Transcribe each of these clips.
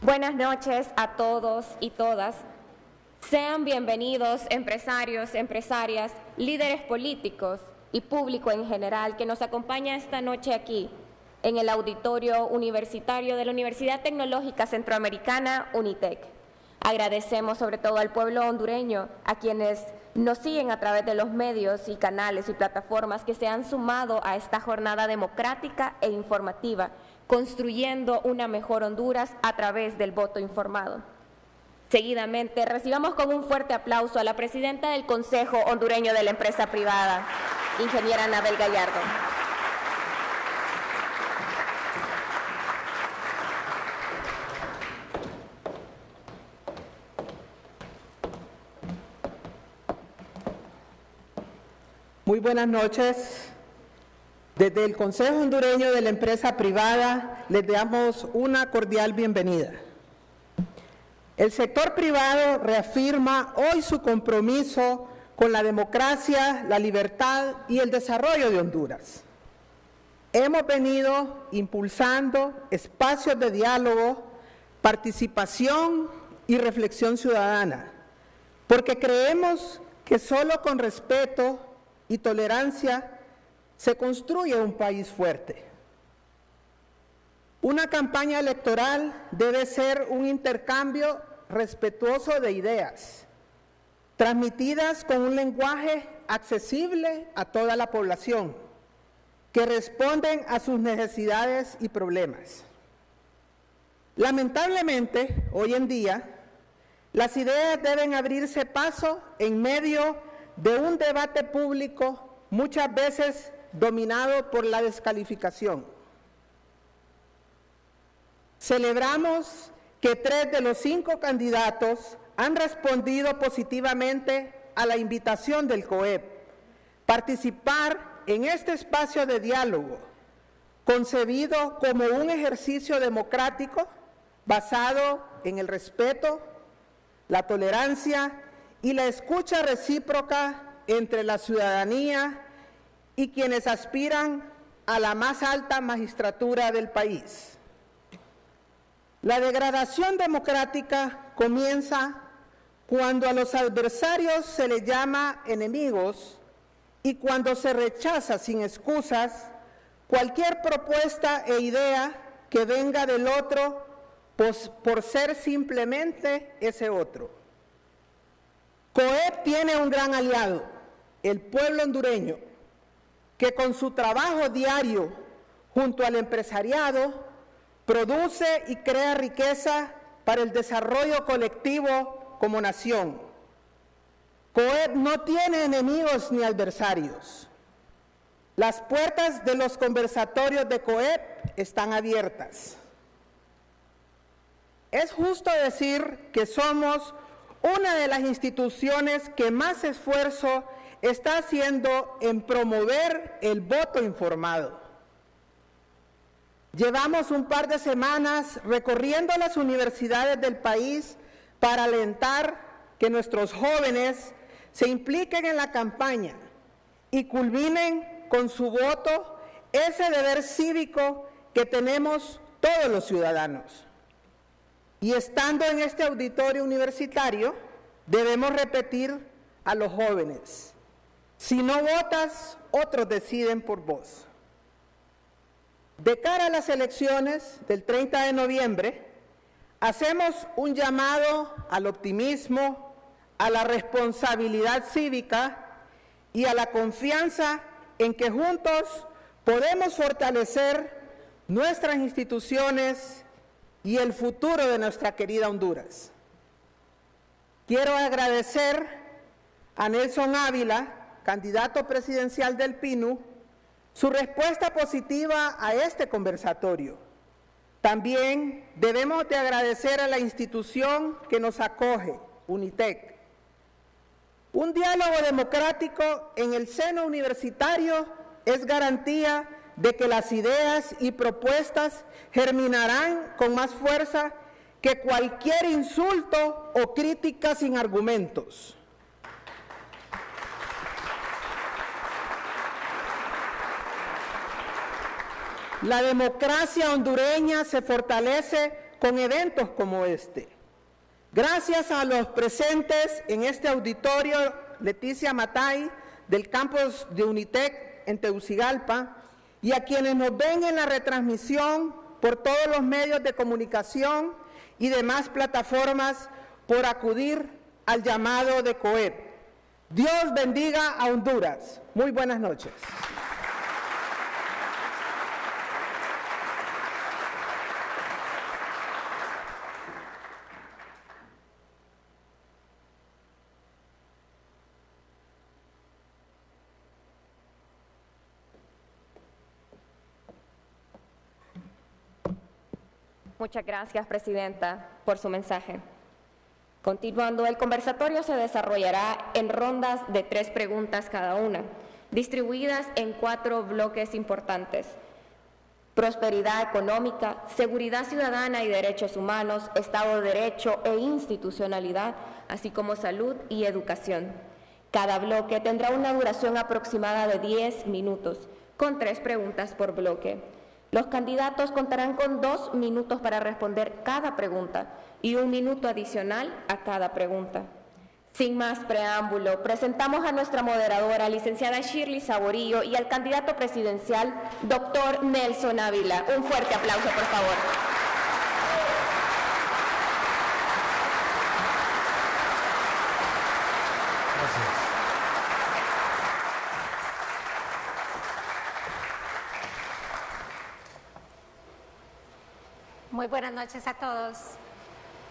Buenas noches a todos y todas. Sean bienvenidos empresarios, empresarias, líderes políticos y público en general que nos acompaña esta noche aquí en el auditorio universitario de la Universidad Tecnológica Centroamericana, UNITEC. Agradecemos sobre todo al pueblo hondureño, a quienes nos siguen a través de los medios y canales y plataformas que se han sumado a esta jornada democrática e informativa, construyendo una mejor Honduras a través del voto informado. Seguidamente, recibamos con un fuerte aplauso a la presidenta del Consejo Hondureño de la Empresa Privada, ingeniera Anabel Gallardo. Muy buenas noches. Desde el Consejo Hondureño de la Empresa Privada les damos una cordial bienvenida. El sector privado reafirma hoy su compromiso con la democracia, la libertad y el desarrollo de Honduras. Hemos venido impulsando espacios de diálogo, participación y reflexión ciudadana, porque creemos que solo con respeto y tolerancia se construye un país fuerte. Una campaña electoral debe ser un intercambio respetuoso de ideas, transmitidas con un lenguaje accesible a toda la población, que responden a sus necesidades y problemas. Lamentablemente, hoy en día, las ideas deben abrirse paso en medio de un debate público muchas veces dominado por la descalificación. Celebramos que 3 de los 5 candidatos han respondido positivamente a la invitación del COEP, participar en este espacio de diálogo, concebido como un ejercicio democrático basado en el respeto, la tolerancia y la escucha recíproca entre la ciudadanía y quienes aspiran a la más alta magistratura del país. La degradación democrática comienza cuando a los adversarios se les llama enemigos y cuando se rechaza sin excusas cualquier propuesta e idea que venga del otro por ser simplemente ese otro. COEP tiene un gran aliado, el pueblo hondureño, que con su trabajo diario junto al empresariado produce y crea riqueza para el desarrollo colectivo como nación. COEP no tiene enemigos ni adversarios. Las puertas de los conversatorios de COEP están abiertas. Es justo decir que somos una de las instituciones que más esfuerzo está haciendo en promover el voto informado. Llevamos un par de semanas recorriendo las universidades del país para alentar que nuestros jóvenes se impliquen en la campaña y culminen con su voto ese deber cívico que tenemos todos los ciudadanos. Y estando en este auditorio universitario, debemos repetir a los jóvenes: si no votas, otros deciden por vos. De cara a las elecciones del 30 de noviembre, hacemos un llamado al optimismo, a la responsabilidad cívica y a la confianza en que juntos podemos fortalecer nuestras instituciones y el futuro de nuestra querida Honduras. Quiero agradecer a Nelson Ávila, candidato presidencial del PINU, su respuesta positiva a este conversatorio. También debemos de agradecer a la institución que nos acoge, UNITEC. Un diálogo democrático en el seno universitario es garantía de que las ideas y propuestas germinarán con más fuerza que cualquier insulto o crítica sin argumentos. La democracia hondureña se fortalece con eventos como este. Gracias a los presentes en este auditorio, Leticia Matay, del campus de Unitec en Tegucigalpa, y a quienes nos ven en la retransmisión por todos los medios de comunicación y demás plataformas por acudir al llamado de COEP. Dios bendiga a Honduras. Muy buenas noches. Muchas gracias, Presidenta, por su mensaje. Continuando, el conversatorio se desarrollará en rondas de 3 preguntas cada una, distribuidas en 4 bloques importantes: prosperidad económica, seguridad ciudadana y derechos humanos, Estado de Derecho e institucionalidad, así como salud y educación. Cada bloque tendrá una duración aproximada de 10 minutos, con 3 preguntas por bloque. Los candidatos contarán con 2 minutos para responder cada pregunta y 1 minuto adicional a cada pregunta. Sin más preámbulo, presentamos a nuestra moderadora, licenciada Shirley Saborío, y al candidato presidencial, doctor Nelson Ávila. Un fuerte aplauso, por favor. Gracias. Muy buenas noches a todos.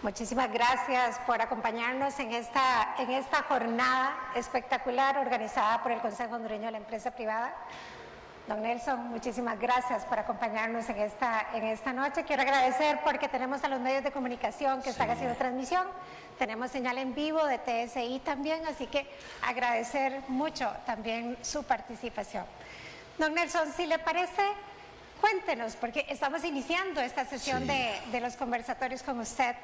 Muchísimas gracias por acompañarnos en esta jornada espectacular organizada por el Consejo Hondureño de la Empresa Privada. Don Nelson, muchísimas gracias por acompañarnos en esta noche. Quiero agradecer porque tenemos a los medios de comunicación que están haciendo transmisión. Tenemos señal en vivo de TSI también, así que agradecer mucho también su participación. Don Nelson, si le parece, cuéntenos, porque estamos iniciando esta sesión de los conversatorios con usted.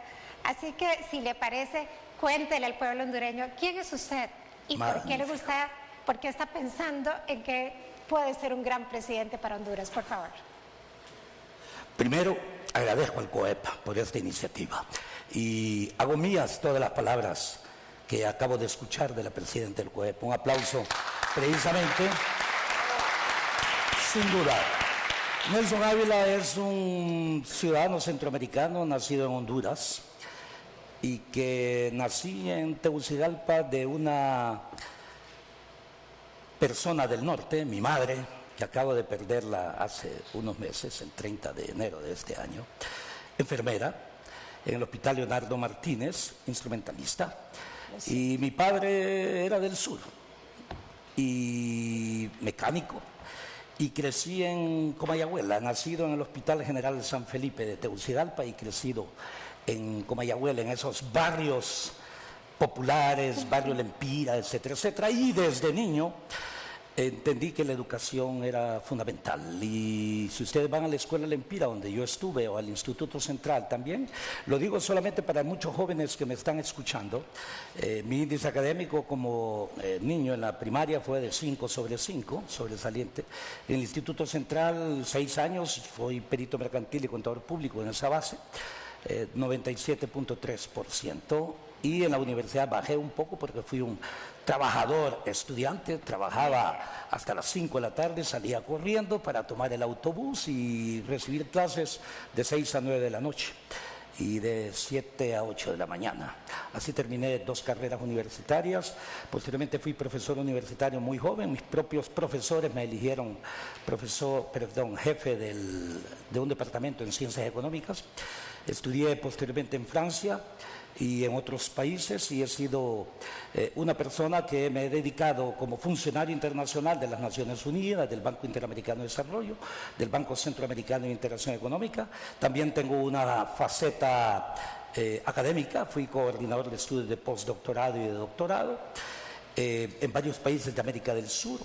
Así que, si le parece, cuéntele al pueblo hondureño quién es usted y por qué le gusta, por qué está pensando en que puede ser un gran presidente para Honduras, por favor. Primero, agradezco al COEP por esta iniciativa y hago mías todas las palabras que acabo de escuchar de la presidenta del COEP. Un aplauso, precisamente, sin duda. Nelson Ávila es un ciudadano centroamericano nacido en Honduras y que nací en Tegucigalpa de una persona del norte, mi madre, que acabo de perderla hace unos meses, el 30 de enero de este año, enfermera en el Hospital Leonardo Martínez, instrumentalista, y mi padre era del sur y mecánico. Y crecí en Comayagüela, nacido en el Hospital General de San Felipe de Tegucigalpa y crecido en Comayagüela, en esos barrios populares, barrio Lempira, etcétera, etcétera. Y desde niño entendí que la educación era fundamental. Y si ustedes van a la escuela Lempira, donde yo estuve, o al Instituto Central también, lo digo solamente para muchos jóvenes que me están escuchando, mi índice académico como niño en la primaria fue de 5/5, sobresaliente. En el Instituto Central, 6 años, fui perito mercantil y contador público en esa base, 97.3%. Y en la universidad bajé un poco porque fui un trabajador estudiante, trabajaba hasta las 5 de la tarde, salía corriendo para tomar el autobús y recibir clases de 6 a 9 de la noche y de 7 a 8 de la mañana. Así terminé 2 carreras universitarias. Posteriormente fui profesor universitario muy joven. Mis propios profesores me eligieron jefe de un departamento en ciencias económicas. Estudié posteriormente en Francia y en otros países y he sido una persona que me he dedicado como funcionario internacional de las Naciones Unidas, del Banco Interamericano de Desarrollo, del Banco Centroamericano de Integración Económica. También tengo una faceta académica, fui coordinador de estudios de postdoctorado y de doctorado en varios países de América del Sur.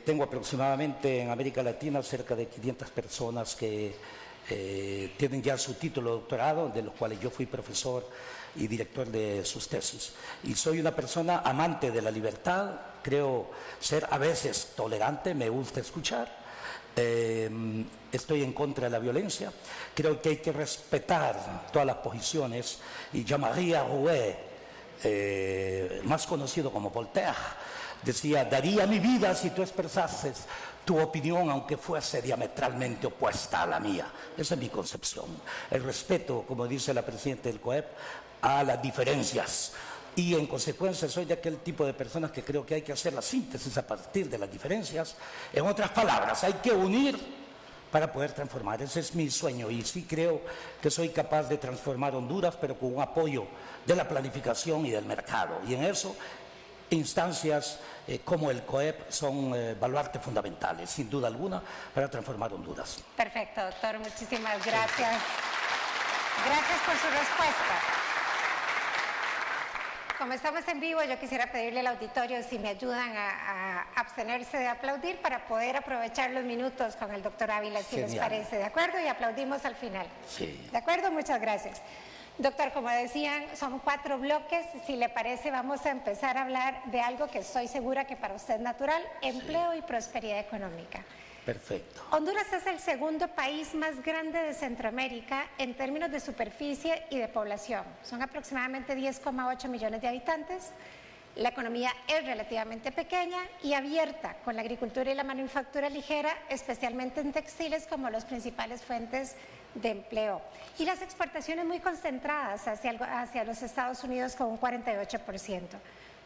Tengo aproximadamente en América Latina cerca de 500 personas que tienen ya su título de doctorado, de los cuales yo fui profesor y director de sus tesis. Y soy una persona amante de la libertad, creo ser a veces tolerante, me gusta escuchar, Estoy en contra de la violencia. Creo que hay que respetar todas las posiciones. Y Jean-Marie Arouet, más conocido como Voltaire, decía: daría mi vida si tú expresases tu opinión aunque fuese diametralmente opuesta a la mía. Esa es mi concepción. El respeto, como dice la presidenta del COEP, a las diferencias. Y en consecuencia soy de aquel tipo de personas que creo que hay que hacer la síntesis a partir de las diferencias. En otras palabras, hay que unir para poder transformar. Ese es mi sueño, y sí creo que soy capaz de transformar Honduras, pero con un apoyo de la planificación y del mercado. Y en eso, instancias como el COEP son baluartes fundamentales, sin duda alguna, para transformar Honduras. Perfecto, doctor. Muchísimas gracias. Gracias por su respuesta. Como estamos en vivo, yo quisiera pedirle al auditorio si me ayudan a abstenerse de aplaudir para poder aprovechar los minutos con el doctor Ávila, si les parece. ¿De acuerdo? Y aplaudimos al final. Sí. ¿De acuerdo? Muchas gracias. Doctor, como decían, son 4 bloques. Si le parece, vamos a empezar a hablar de algo que estoy segura que para usted es natural: empleo y prosperidad económica. Perfecto. Honduras es el segundo país más grande de Centroamérica en términos de superficie y de población. Son aproximadamente 10,8 millones de habitantes. La economía es relativamente pequeña y abierta, con la agricultura y la manufactura ligera, especialmente en textiles, como las principales fuentes de empleo. Y las exportaciones muy concentradas hacia los Estados Unidos, con un 48%.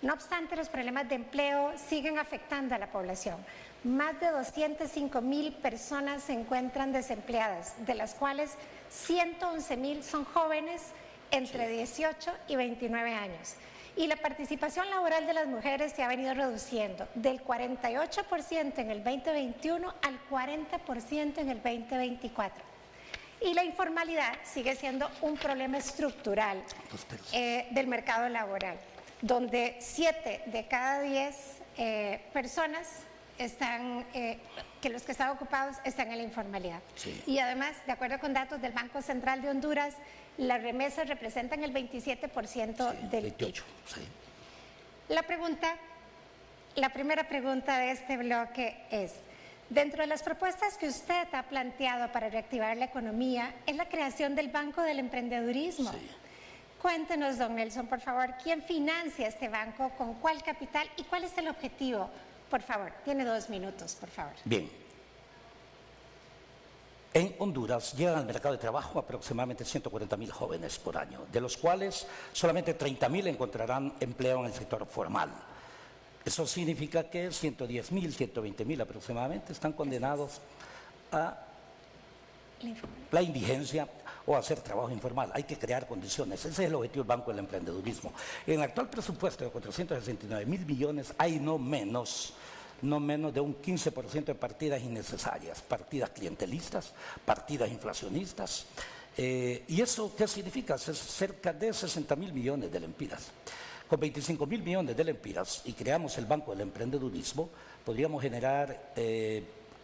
No obstante, los problemas de empleo siguen afectando a la población. Más de 205,000 personas se encuentran desempleadas, de las cuales 111,000 son jóvenes entre 18 y 29 años. Y la participación laboral de las mujeres se ha venido reduciendo del 48% en el 2021 al 40% en el 2024. Y la informalidad sigue siendo un problema estructural del mercado laboral, donde 7 de cada 10 personas que los que están ocupados están en la informalidad. Sí. Y además, de acuerdo con datos del Banco Central de Honduras, las remesas representan el 27% del PIB. Sí. La primera pregunta de este bloque es: dentro de las propuestas que usted ha planteado para reactivar la economía, es la creación del Banco del Emprendedurismo. Sí. Cuéntenos, don Nelson, por favor, ¿quién financia este banco, con cuál capital y cuál es el objetivo? Por favor, tiene 2 minutos, por favor. Bien. En Honduras llegan al mercado de trabajo aproximadamente 140,000 jóvenes por año, de los cuales solamente 30,000 encontrarán empleo en el sector formal. Eso significa que 110,000, 120,000 aproximadamente están condenados a la indigencia o hacer trabajo informal. Hay que crear condiciones. Ese es el objetivo del Banco del Emprendedurismo. En el actual presupuesto de 469,000 millones hay no menos de un 15% de partidas innecesarias, partidas clientelistas, partidas inflacionistas. ¿Y eso qué significa? Es cerca de 60,000 millones de lempiras. Con 25,000 millones de lempiras, y creamos el Banco del Emprendedurismo, podríamos generar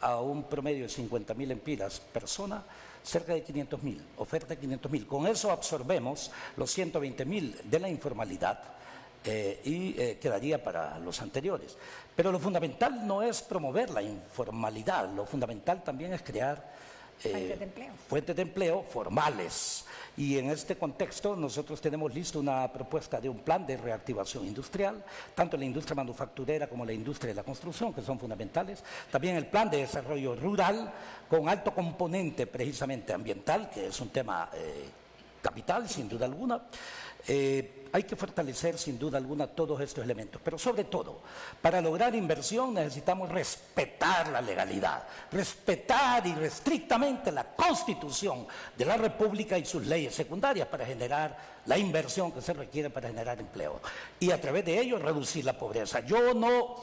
a un promedio de 50,000 lempiras persona, cerca de 500,000, oferta de 500,000. Con eso absorbemos los 120,000 de la informalidad y quedaría para los anteriores. Pero lo fundamental no es promover la informalidad, lo fundamental también es crear fuentes de empleo formales. Y en este contexto nosotros tenemos listo una propuesta de un plan de reactivación industrial, tanto en la industria manufacturera como en la industria de la construcción, que son fundamentales. También el plan de desarrollo rural, con alto componente precisamente ambiental, que es un tema capital, sin duda alguna. Hay que fortalecer sin duda alguna todos estos elementos, pero sobre todo, para lograr inversión necesitamos respetar la legalidad, respetar irrestrictamente la Constitución de la República y sus leyes secundarias para generar la inversión que se requiere para generar empleo y a través de ello reducir la pobreza. Yo no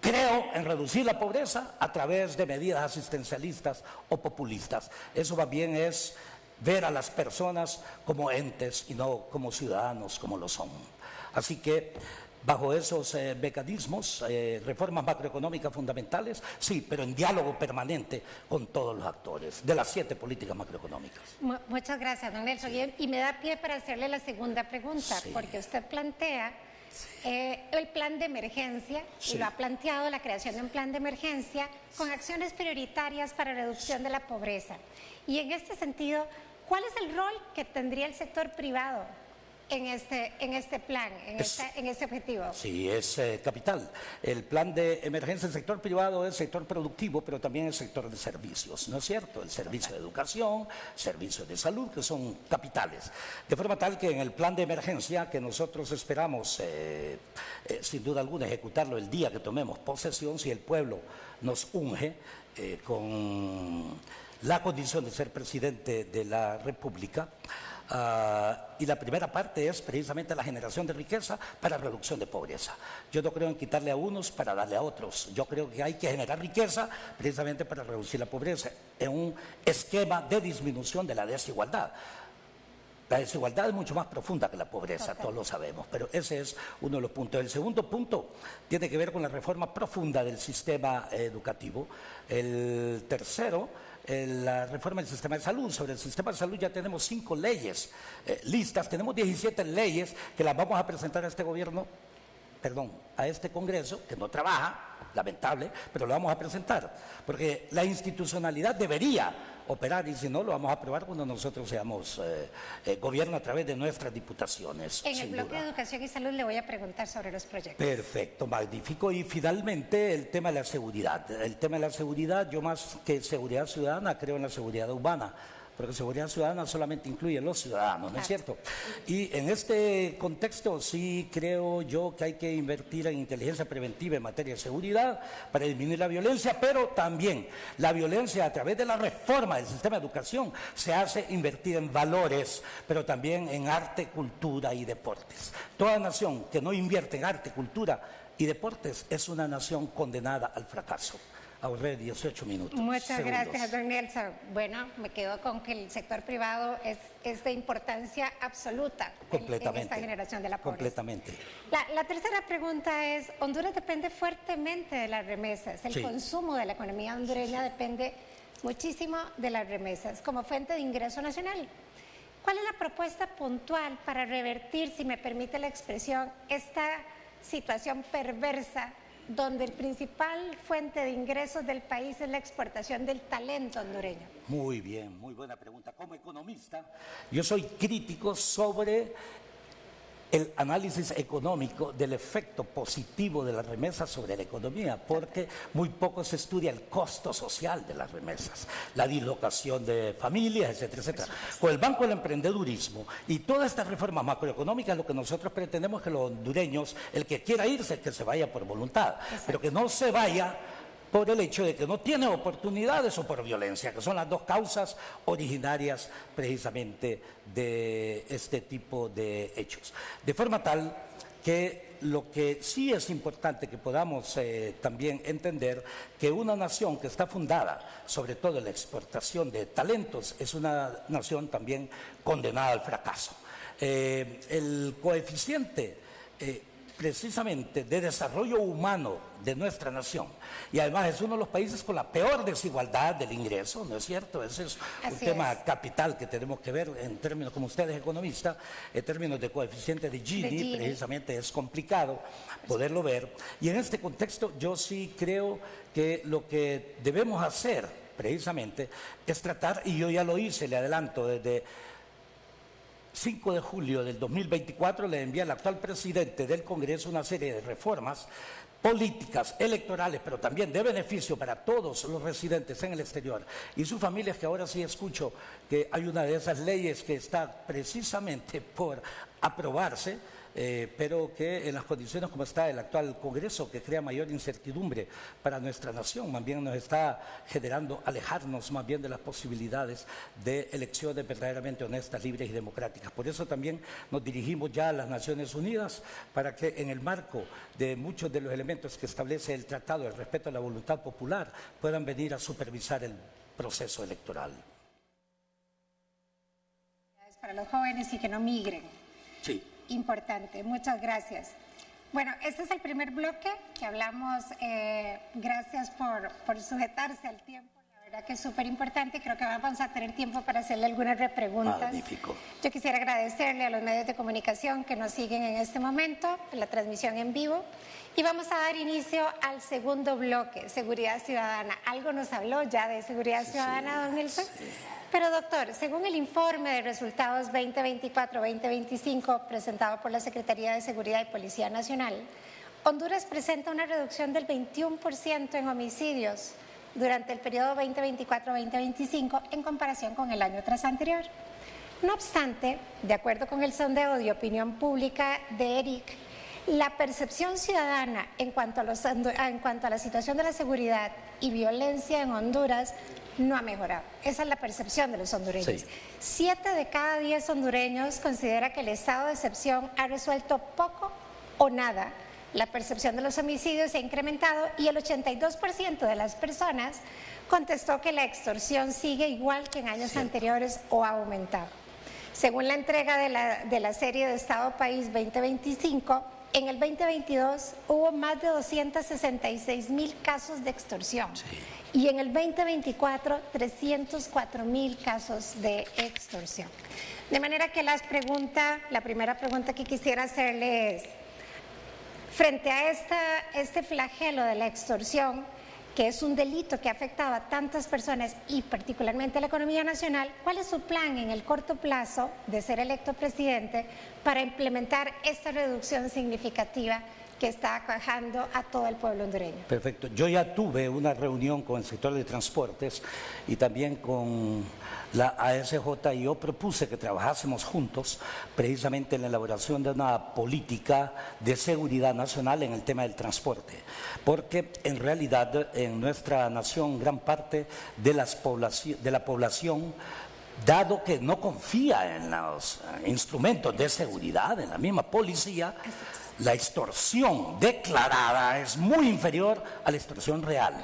creo en reducir la pobreza a través de medidas asistencialistas o populistas. Eso más bien es ver a las personas como entes y no como ciudadanos como lo son. Así que bajo esos mecanismos, reformas macroeconómicas fundamentales, sí, pero en diálogo permanente con todos los actores de las 7 políticas macroeconómicas. Muchas gracias, don Nelson. Sí. Y me da pie para hacerle la segunda pregunta, sí, porque usted plantea el plan de emergencia, Sí. y lo ha planteado la creación de un plan de emergencia con acciones prioritarias para reducción de la pobreza. Y en este sentido, ¿cuál es el rol que tendría el sector privado en este plan, en este objetivo? Sí, es capital. El plan de emergencia del sector privado es sector productivo, pero también el sector de servicios, ¿no es cierto? El servicio de educación, servicios de salud, que son capitales. De forma tal que en el plan de emergencia, que nosotros esperamos, sin duda alguna, ejecutarlo el día que tomemos posesión, si el pueblo nos unge con la condición de ser presidente de la República, y la primera parte es precisamente la generación de riqueza para reducción de pobreza. Yo no creo en quitarle a unos para darle a otros. Yo creo que hay que generar riqueza precisamente para reducir la pobreza en un esquema de disminución de la desigualdad. La desigualdad es mucho más profunda que la pobreza, todos lo sabemos, pero ese es uno de los puntos. El segundo punto tiene que ver con la reforma profunda del sistema educativo. El tercero, la reforma del sistema de salud. Sobre el sistema de salud ya tenemos 5 leyes listas, tenemos 17 leyes que las vamos a presentar a este gobierno, a este Congreso, que no trabaja, lamentable, pero lo vamos a presentar, porque la institucionalidad debería operar, y si no, lo vamos a aprobar cuando nosotros seamos gobierno a través de nuestras diputaciones. En el bloque de educación y salud le voy a preguntar sobre los proyectos. Perfecto, magnífico. Y finalmente el tema de la seguridad. El tema de la seguridad, yo más que seguridad ciudadana, creo en la seguridad humana. Porque seguridad ciudadana solamente incluye a los ciudadanos, ¿no es cierto? Y en este contexto sí creo yo que hay que invertir en inteligencia preventiva en materia de seguridad para disminuir la violencia, pero también la violencia a través de la reforma del sistema de educación se hace invertir en valores, pero también en arte, cultura y deportes. Toda nación que no invierte en arte, cultura y deportes es una nación condenada al fracaso. Ahorré 18 minutos. Muchas gracias, don Nelson. Bueno, me quedo con que el sector privado es de importancia absoluta en esta generación de la pobreza. Completamente. La tercera pregunta es, Honduras depende fuertemente de las remesas. El consumo de la economía hondureña depende muchísimo de las remesas como fuente de ingreso nacional. ¿Cuál es la propuesta puntual para revertir, si me permite la expresión, esta situación perversa donde el principal fuente de ingresos del país es la exportación del talento hondureño? Muy bien, muy buena pregunta. Como economista, yo soy crítico sobre el análisis económico del efecto positivo de las remesas sobre la economía, porque muy poco se estudia el costo social de las remesas, la dislocación de familias, etcétera, etcétera. Con el Banco del Emprendedurismo y todas estas reformas macroeconómicas, lo que nosotros pretendemos es que los hondureños, el que quiera irse, que se vaya por voluntad, pero que no se vaya por el hecho de que no tiene oportunidades o por violencia, que son las dos causas originarias precisamente de este tipo de hechos. De forma tal que lo que sí es importante que podamos también entender que una nación que está fundada sobre todo en la exportación de talentos es una nación también condenada al fracaso. El coeficiente precisamente de desarrollo humano de nuestra nación, y además es uno de los países con la peor desigualdad del ingreso, ¿no es cierto? Ese es un tema capital que tenemos que ver en términos, como usted es economista, en términos de coeficiente de Gini, precisamente es complicado poderlo ver, y en este contexto yo sí creo que lo que debemos hacer precisamente es tratar, y yo ya lo hice, le adelanto, desde 5 de julio del 2024 le envía al actual presidente del Congreso una serie de reformas políticas, electorales, pero también de beneficio para todos los residentes en el exterior y sus familias, que ahora sí escucho que hay una de esas leyes que está precisamente por aprobarse, pero que en las condiciones como está el actual Congreso, que crea mayor incertidumbre para nuestra nación, más bien nos está generando alejarnos más bien de las posibilidades de elecciones verdaderamente honestas, libres y democráticas. Por eso también nos dirigimos ya a las Naciones Unidas para que en el marco de muchos de los elementos que establece el tratado, el respeto a la voluntad popular, puedan venir a supervisar el proceso electoral. Para los jóvenes y que no migren. Sí. Importante, muchas gracias. Bueno, este es el primer bloque que hablamos. Gracias por sujetarse al tiempo. La verdad que es súper importante, creo que vamos a tener tiempo para hacerle algunas repreguntas. Magnífico. Yo quisiera agradecerle a los medios de comunicación que nos siguen en este momento, en la transmisión en vivo, y vamos a dar inicio al segundo bloque, Seguridad Ciudadana. Algo nos habló ya de Seguridad Ciudadana, don Nelson. Sí. Pero doctor, según el informe de resultados 2024-2025 presentado por la Secretaría de Seguridad y Policía Nacional, Honduras presenta una reducción del 21% en homicidios durante el periodo 2024-2025 en comparación con el año tras anterior. No obstante, de acuerdo con el sondeo de opinión pública de ERIC, la percepción ciudadana en cuanto a la situación de la seguridad y violencia en Honduras no ha mejorado. Esa es la percepción de los hondureños. Sí. 7 de cada 10 hondureños considera que el estado de excepción ha resuelto poco o nada. La percepción de los homicidios se ha incrementado y el 82% de las personas contestó que la extorsión sigue igual que en años anteriores o ha aumentado. Según la entrega de la serie de Estado País 2025, en el 2022 hubo más de 266,000 casos de extorsión. Sí. Y en el 2024, 304,000 casos de extorsión. De manera que la primera pregunta que quisiera hacerle es, frente a este flagelo de la extorsión, que es un delito que ha afectado a tantas personas y particularmente a la economía nacional, ¿cuál es su plan en el corto plazo de ser electo presidente para implementar esta reducción significativa que está aquejando a todo el pueblo hondureño? Perfecto. Yo ya tuve una reunión con el sector de transportes y también con la ASJ y yo propuse que trabajásemos juntos precisamente en la elaboración de una política de seguridad nacional en el tema del transporte, porque en realidad en nuestra nación gran parte de la población, dado que no confía en los instrumentos de seguridad, en la misma policía, la extorsión declarada es muy inferior a la extorsión real.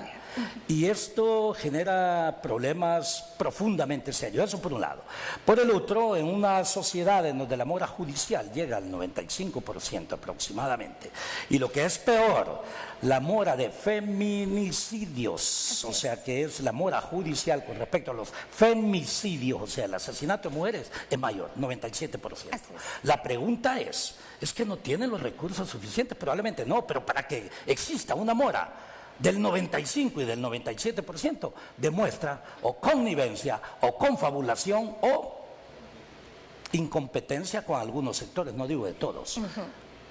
Y esto genera problemas profundamente serios, eso por un lado. Por el otro, en una sociedad en donde la mora judicial llega al 95% aproximadamente, y lo que es peor, la mora de feminicidios, o sea que es la mora judicial con respecto a los femicidios, o sea el asesinato de mujeres, es mayor, 97%. La pregunta es que no tienen los recursos suficientes, probablemente no, pero para que exista una mora del 95 y del 97% demuestra o connivencia o confabulación o incompetencia con algunos sectores, no digo de todos,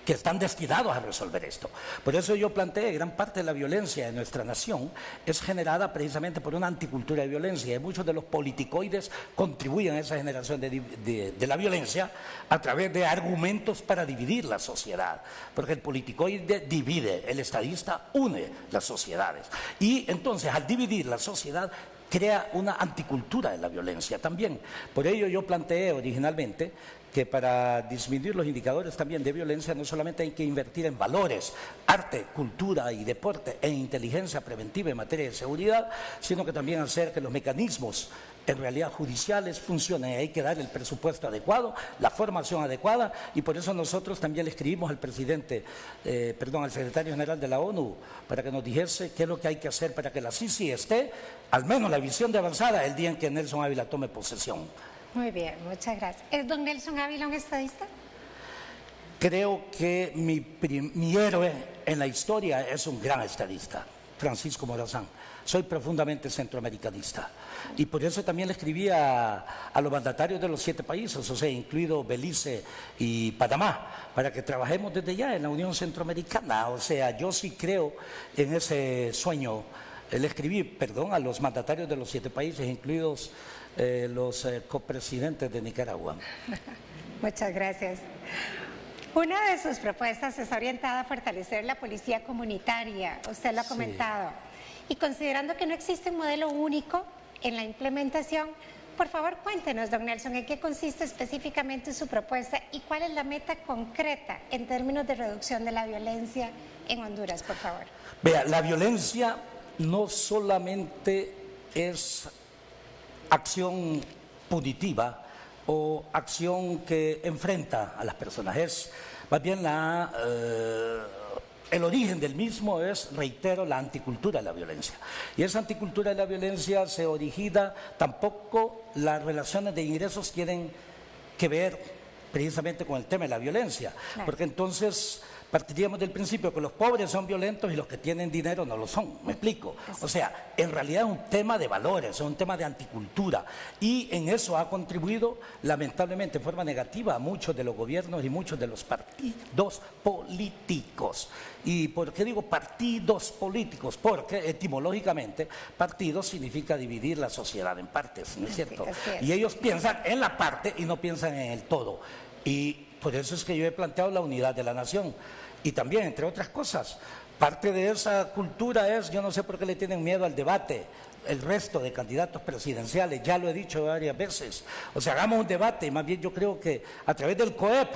que están destinados a resolver esto. Por eso yo planteé, gran parte de la violencia de nuestra nación es generada precisamente por una anticultura de violencia, y muchos de los politicoides contribuyen a esa generación de la violencia a través de argumentos para dividir la sociedad, porque el politicoide divide, el estadista une las sociedades, y entonces al dividir la sociedad crea una anticultura de la violencia también. Por ello yo planteé originalmente que para disminuir los indicadores también de violencia no solamente hay que invertir en valores, arte, cultura y deporte, en inteligencia preventiva en materia de seguridad, sino que también hacer que los mecanismos en realidad judiciales funcionen. Hay que dar el presupuesto adecuado, la formación adecuada, y por eso nosotros también le escribimos al al secretario general de la ONU para que nos dijese qué es lo que hay que hacer para que la CICI esté, al menos la visión de avanzada, el día en que Nelson Ávila tome posesión. Muy bien, muchas gracias. ¿Es don Nelson Ávila un estadista? Creo que mi héroe en la historia es un gran estadista, Francisco Morazán. Soy profundamente centroamericanista y por eso también le escribí a los mandatarios de los 7 países, o sea, incluido Belice y Panamá, para que trabajemos desde ya en la Unión Centroamericana. O sea, yo sí creo en ese sueño. Le escribí, a los mandatarios de los 7 países, incluidos los copresidentes de Nicaragua. Muchas gracias. Una de sus propuestas es orientada a fortalecer la policía comunitaria, usted lo ha comentado. Y considerando que no existe un modelo único en la implementación, por favor cuéntenos, don Nelson, en qué consiste específicamente su propuesta y cuál es la meta concreta en términos de reducción de la violencia en Honduras, por favor. Vea, la violencia no solamente es acción punitiva o acción que enfrenta a las personas, es más bien la el origen del mismo es, reitero, la anticultura de la violencia. Y esa anticultura de la violencia se origina, tampoco las relaciones de ingresos tienen que ver precisamente con el tema de la violencia, claro. Porque entonces partiríamos del principio que los pobres son violentos y los que tienen dinero no lo son, ¿me explico? O sea, en realidad es un tema de valores, es un tema de anticultura, y en eso ha contribuido lamentablemente de forma negativa a muchos de los gobiernos y muchos de los partidos políticos. ¿Y por qué digo partidos políticos? Porque etimológicamente partido significa dividir la sociedad en partes, ¿no es cierto? Y ellos piensan en la parte y no piensan en el todo. Y por eso es que yo he planteado la unidad de la nación. Y también, entre otras cosas, parte de esa cultura es, yo no sé por qué le tienen miedo al debate, el resto de candidatos presidenciales, ya lo he dicho varias veces. O sea, hagamos un debate, y más bien yo creo que a través del COEP,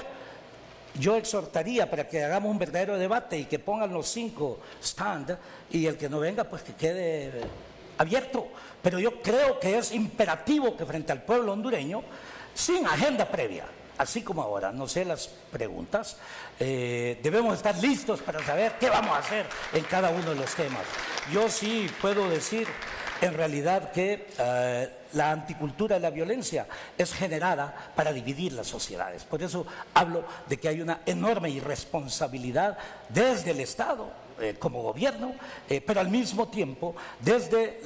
yo exhortaría para que hagamos un verdadero debate y que pongan los 5 stand, y el que no venga, pues que quede abierto. Pero yo creo que es imperativo que frente al pueblo hondureño, sin agenda previa, así como ahora, no sé las preguntas, debemos estar listos para saber qué vamos a hacer en cada uno de los temas. Yo sí puedo decir en realidad que la anticultura de la violencia es generada para dividir las sociedades. Por eso hablo de que hay una enorme irresponsabilidad desde el Estado, como gobierno, pero al mismo tiempo desde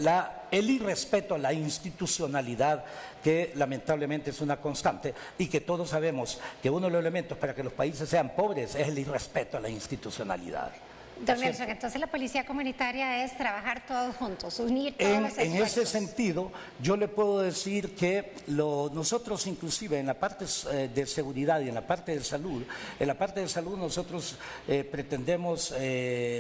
el irrespeto a la institucionalidad, que lamentablemente es una constante, y que todos sabemos que uno de los elementos para que los países sean pobres es el irrespeto a la institucionalidad. Don Nelson, entonces la policía comunitaria es trabajar todos juntos, unir todos los esfuerzos. En ese sentido, yo le puedo decir que nosotros inclusive en la parte de seguridad y en la parte de salud, nosotros pretendemos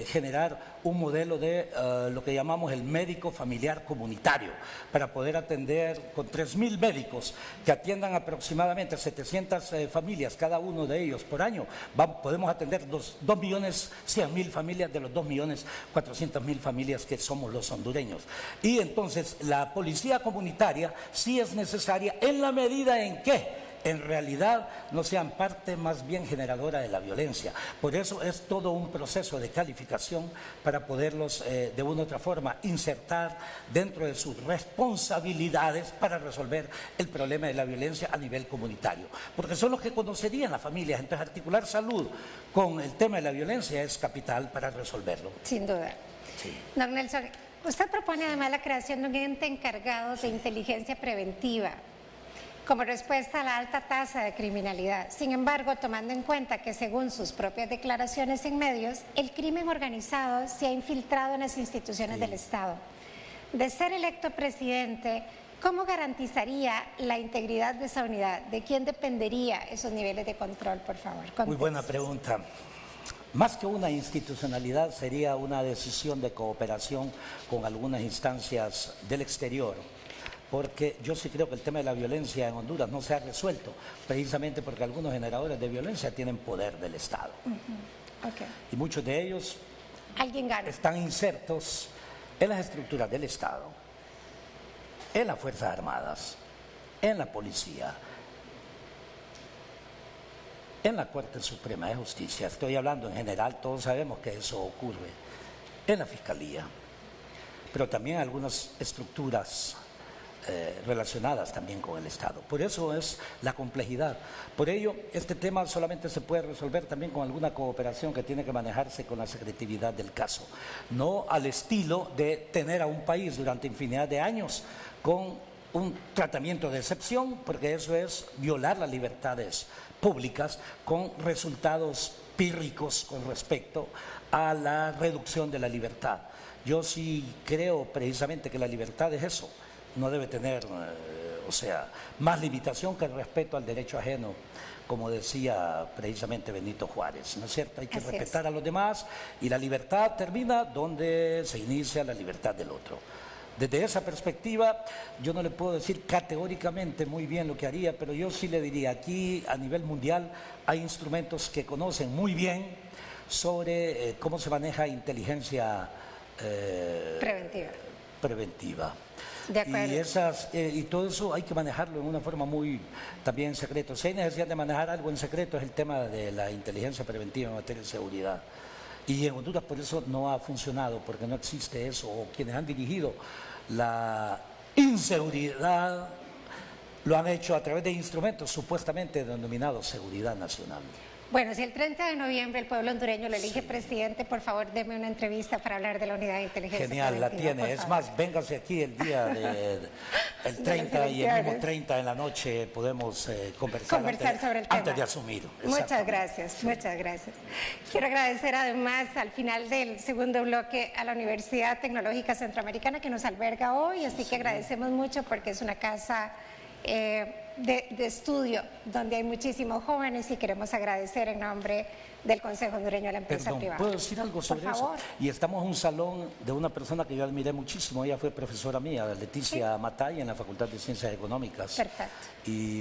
generar un modelo de lo que llamamos el médico familiar comunitario, para poder atender con 3.000 médicos que atiendan aproximadamente 700 familias, cada uno de ellos por año. Podemos atender 2.100.000 familias de los 2.400.000 familias que somos los hondureños. Y entonces la policía comunitaria sí es necesaria en la medida en que en realidad no sean parte más bien generadora de la violencia. Por eso es todo un proceso de calificación para poderlos de una u otra forma insertar dentro de sus responsabilidades para resolver el problema de la violencia a nivel comunitario. Porque son los que conocerían las familias. Entonces articular salud con el tema de la violencia es capital para resolverlo. Sin duda. Sí. Don Nelson, usted propone además la creación de un ente encargado de inteligencia preventiva como respuesta a la alta tasa de criminalidad. Sin embargo, tomando en cuenta que según sus propias declaraciones en medios, el crimen organizado se ha infiltrado en las instituciones del Estado. De ser electo presidente, ¿cómo garantizaría la integridad de esa unidad? ¿De quién dependería esos niveles de control, por favor? Muy buena pregunta. Más que una institucionalidad, sería una decisión de cooperación con algunas instancias del exterior, porque yo sí creo que el tema de la violencia en Honduras no se ha resuelto, precisamente porque algunos generadores de violencia tienen poder del Estado. Y muchos de ellos están insertos en las estructuras del Estado, en las Fuerzas Armadas, en la policía, en la Corte Suprema de Justicia. Estoy hablando en general, todos sabemos que eso ocurre, en la Fiscalía, pero también algunas estructuras relacionadas también con el Estado. Por eso es la complejidad. Por ello, este tema solamente se puede resolver también con alguna cooperación que tiene que manejarse con la secretividad del caso. No al estilo de tener a un país durante infinidad de años con un tratamiento de excepción, porque eso es violar las libertades públicas con resultados pírricos con respecto a la reducción de la libertad. Yo sí creo precisamente que la libertad es eso. No debe tener, más limitación que el respeto al derecho ajeno, como decía precisamente Benito Juárez, ¿no es cierto? Hay que respetar a los demás y la libertad termina donde se inicia la libertad del otro. Desde esa perspectiva, yo no le puedo decir categóricamente muy bien lo que haría, pero yo sí le diría, aquí a nivel mundial hay instrumentos que conocen muy bien sobre cómo se maneja inteligencia preventiva. De acuerdo. Y todo eso hay que manejarlo en una forma muy también secreto. Si hay necesidad de manejar algo en secreto es el tema de la inteligencia preventiva en materia de seguridad. Y en Honduras por eso no ha funcionado, porque no existe eso, o quienes han dirigido la inseguridad lo han hecho a través de instrumentos supuestamente denominados seguridad nacional. Bueno, si el 30 de noviembre el pueblo hondureño lo elige presidente, por favor, deme una entrevista para hablar de la unidad de inteligencia. Genial, la tiene. Es más, véngase aquí el día el 30 y el mismo 30 en la noche podemos conversar sobre el tema. Antes de asumir. Muchas gracias, muchas gracias. Quiero agradecer además al final del segundo bloque a la Universidad Tecnológica Centroamericana que nos alberga hoy, así que agradecemos mucho porque es una casa de estudio donde hay muchísimos jóvenes y queremos agradecer en nombre del Consejo Hondureño de la Empresa Privada. ¿Puedo decir algo sobre eso? Y estamos en un salón de una persona que yo admiré muchísimo, ella fue profesora mía, Leticia Matay, en la Facultad de Ciencias Económicas. Perfecto. Y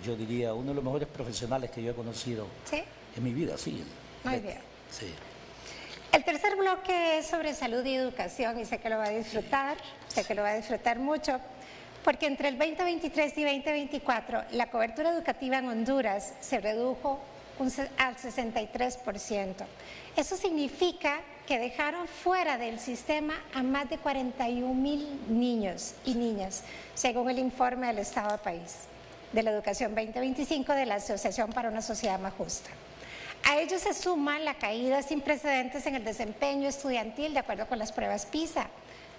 yo diría, uno de los mejores profesionales que yo he conocido en mi vida, sí. Muy bien. Sí. El tercer bloque es sobre salud y educación y sé que lo va a disfrutar, mucho, porque entre el 2023 y 2024 la cobertura educativa en Honduras se redujo al 63%. Eso significa que dejaron fuera del sistema a más de 41,000 niños y niñas, según el informe del Estado del país de la Educación 2025 de la Asociación para una Sociedad Más Justa. A ello se suma la caída sin precedentes en el desempeño estudiantil de acuerdo con las pruebas PISA,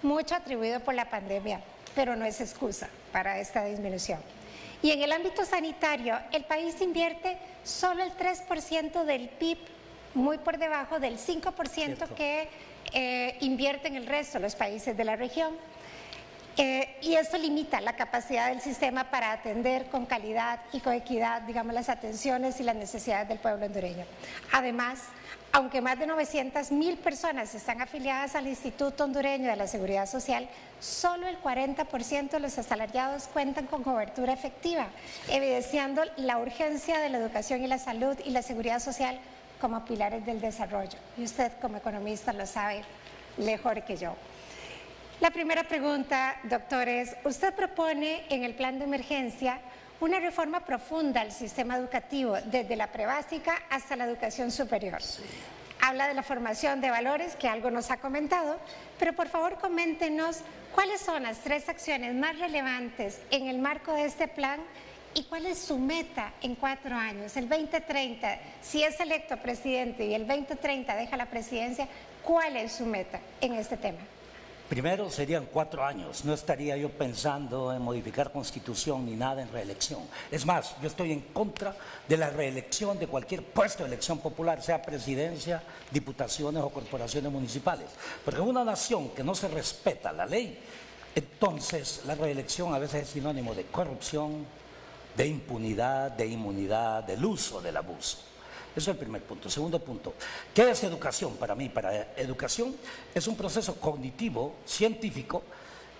mucho atribuido por la pandemia, pero no es excusa para esta disminución. Y en el ámbito sanitario, el país invierte solo el 3% del PIB, muy por debajo del 5% que invierten el resto de los países de la región. Y esto limita la capacidad del sistema para atender con calidad y con equidad, digamos, las atenciones y las necesidades del pueblo hondureño. Además, aunque más de 900,000 personas están afiliadas al Instituto Hondureño de la Seguridad Social, solo el 40% de los asalariados cuentan con cobertura efectiva, evidenciando la urgencia de la educación y la salud y la seguridad social como pilares del desarrollo. Y usted, como economista, lo sabe mejor que yo. La primera pregunta, doctor, es, usted propone en el plan de emergencia una reforma profunda al sistema educativo, desde la prebásica hasta la educación superior. Sí. Habla de la formación de valores, que algo nos ha comentado, pero por favor coméntenos cuáles son las 3 acciones más relevantes en el marco de este plan y cuál es su meta en 4 años, el 2030, si es electo presidente y el 2030 deja la presidencia, ¿cuál es su meta en este tema? Primero serían 4 años, no estaría yo pensando en modificar constitución ni nada en reelección. Es más, yo estoy en contra de la reelección de cualquier puesto de elección popular, sea presidencia, diputaciones o corporaciones municipales. Porque en una nación que no se respeta la ley, entonces la reelección a veces es sinónimo de corrupción, de impunidad, de inmunidad, del uso, del abuso. Eso es el primer punto. Segundo punto, ¿qué es educación para mí? Para educación es un proceso cognitivo, científico,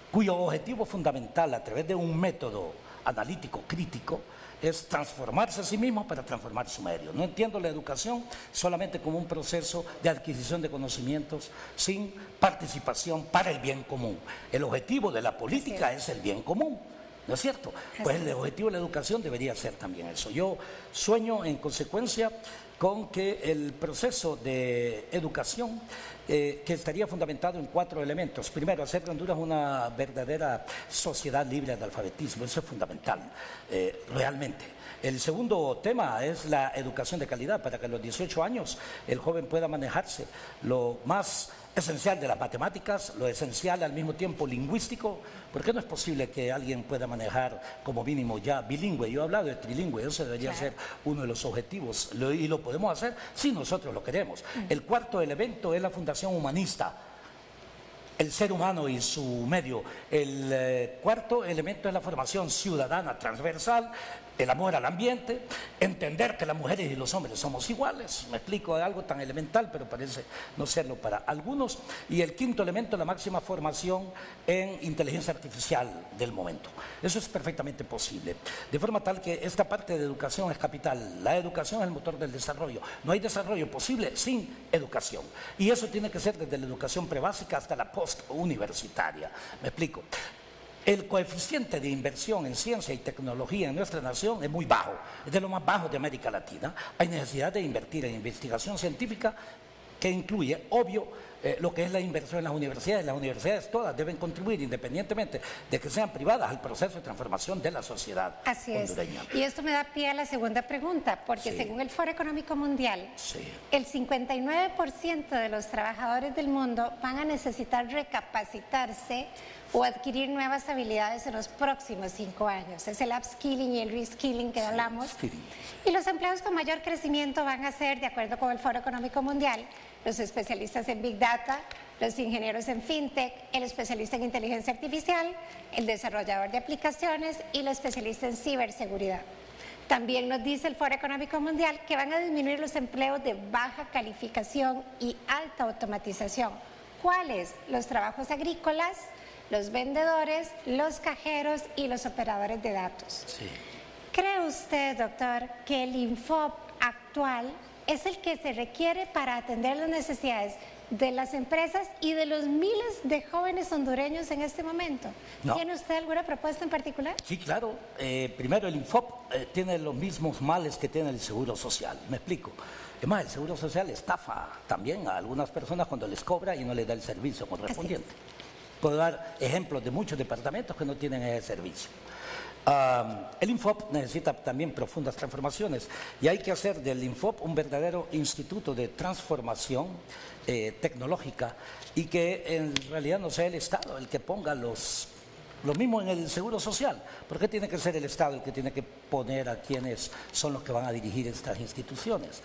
cuyo objetivo fundamental a través de un método analítico, crítico, es transformarse a sí mismo para transformar su medio. No entiendo la educación solamente como un proceso de adquisición de conocimientos sin participación para el bien común. El objetivo de la política es el bien común. ¿No es cierto? Pues el objetivo de la educación debería ser también eso. Yo sueño en consecuencia con que el proceso de educación que estaría fundamentado en 4 elementos. Primero, hacer de Honduras una verdadera sociedad libre de alfabetismo. Eso es fundamental, realmente. El segundo tema es la educación de calidad, para que a los 18 años el joven pueda manejarse lo más esencial de las matemáticas, lo esencial al mismo tiempo lingüístico, porque no es posible que alguien pueda manejar como mínimo ya bilingüe. Yo he hablado de trilingüe, eso debería ser uno de los objetivos y lo podemos hacer si nosotros lo queremos. El cuarto elemento es la fundación humanista, el ser humano y su medio. El cuarto elemento es la formación ciudadana transversal, el amor al ambiente, entender que las mujeres y los hombres somos iguales. Me explico, de algo tan elemental, pero parece no serlo para algunos. Y el quinto elemento, la máxima formación en inteligencia artificial del momento. Eso es perfectamente posible. De forma tal que esta parte de educación es capital. La educación es el motor del desarrollo. No hay desarrollo posible sin educación. Y eso tiene que ser desde la educación prebásica hasta la postuniversitaria. Me explico. El coeficiente de inversión en ciencia y tecnología en nuestra nación es muy bajo, es de lo más bajo de América Latina. Hay necesidad de invertir en investigación científica que incluye, obvio, lo que es la inversión en las universidades. Las universidades todas deben contribuir, independientemente de que sean privadas, al proceso de transformación de la sociedad hondureña. Y esto me da pie a la segunda pregunta, porque según el Foro Económico Mundial, el 59% de los trabajadores del mundo van a necesitar recapacitarse o adquirir nuevas habilidades en los próximos 5 años. Es el upskilling y el reskilling que hablamos. Y los empleos con mayor crecimiento van a ser, de acuerdo con el Foro Económico Mundial, los especialistas en Big Data, los ingenieros en FinTech, el especialista en inteligencia artificial, el desarrollador de aplicaciones y el especialista en ciberseguridad. También nos dice el Foro Económico Mundial que van a disminuir los empleos de baja calificación y alta automatización. ¿Cuáles? Los trabajos agrícolas, los vendedores, los cajeros y los operadores de datos. ¿Cree usted, doctor, que el INFOP actual es el que se requiere para atender las necesidades de las empresas y de los miles de jóvenes hondureños en este momento? No. ¿Tiene usted alguna propuesta en particular? Sí, claro. Primero, el INFOP tiene los mismos males que tiene el Seguro Social. Me explico. Es más, el Seguro Social estafa también a algunas personas cuando les cobra y no les da el servicio correspondiente. Puedo dar ejemplos de muchos departamentos que no tienen ese servicio. El INFOP necesita también profundas transformaciones y hay que hacer del INFOP un verdadero instituto de transformación tecnológica y que en realidad no sea el Estado el que ponga lo mismo en el Seguro Social. ¿Por qué tiene que ser el Estado el que tiene que poner a quienes son los que van a dirigir estas instituciones?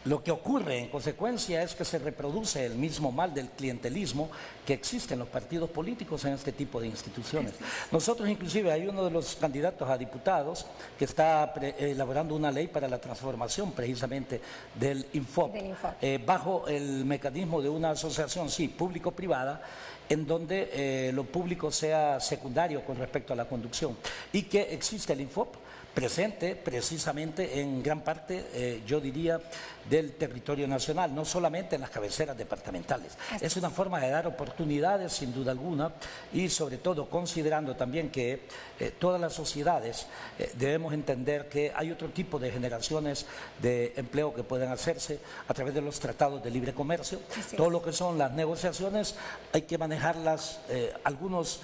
Lo que ocurre en consecuencia es que se reproduce el mismo mal del clientelismo que existe en los partidos políticos en este tipo de instituciones. Nosotros inclusive hay uno de los candidatos a diputados que está elaborando una ley para la transformación precisamente del INFOP, bajo el mecanismo de una asociación, sí, público-privada, en donde lo público sea secundario con respecto a la conducción y que existe el INFOP presente precisamente en gran parte, yo diría, del territorio nacional, no solamente en las cabeceras departamentales. Es una forma de dar oportunidades, sin duda alguna, y sobre todo considerando también que todas las sociedades debemos entender que hay otro tipo de generaciones de empleo que pueden hacerse a través de los tratados de libre comercio. Todo lo que son las negociaciones hay que manejarlas, algunos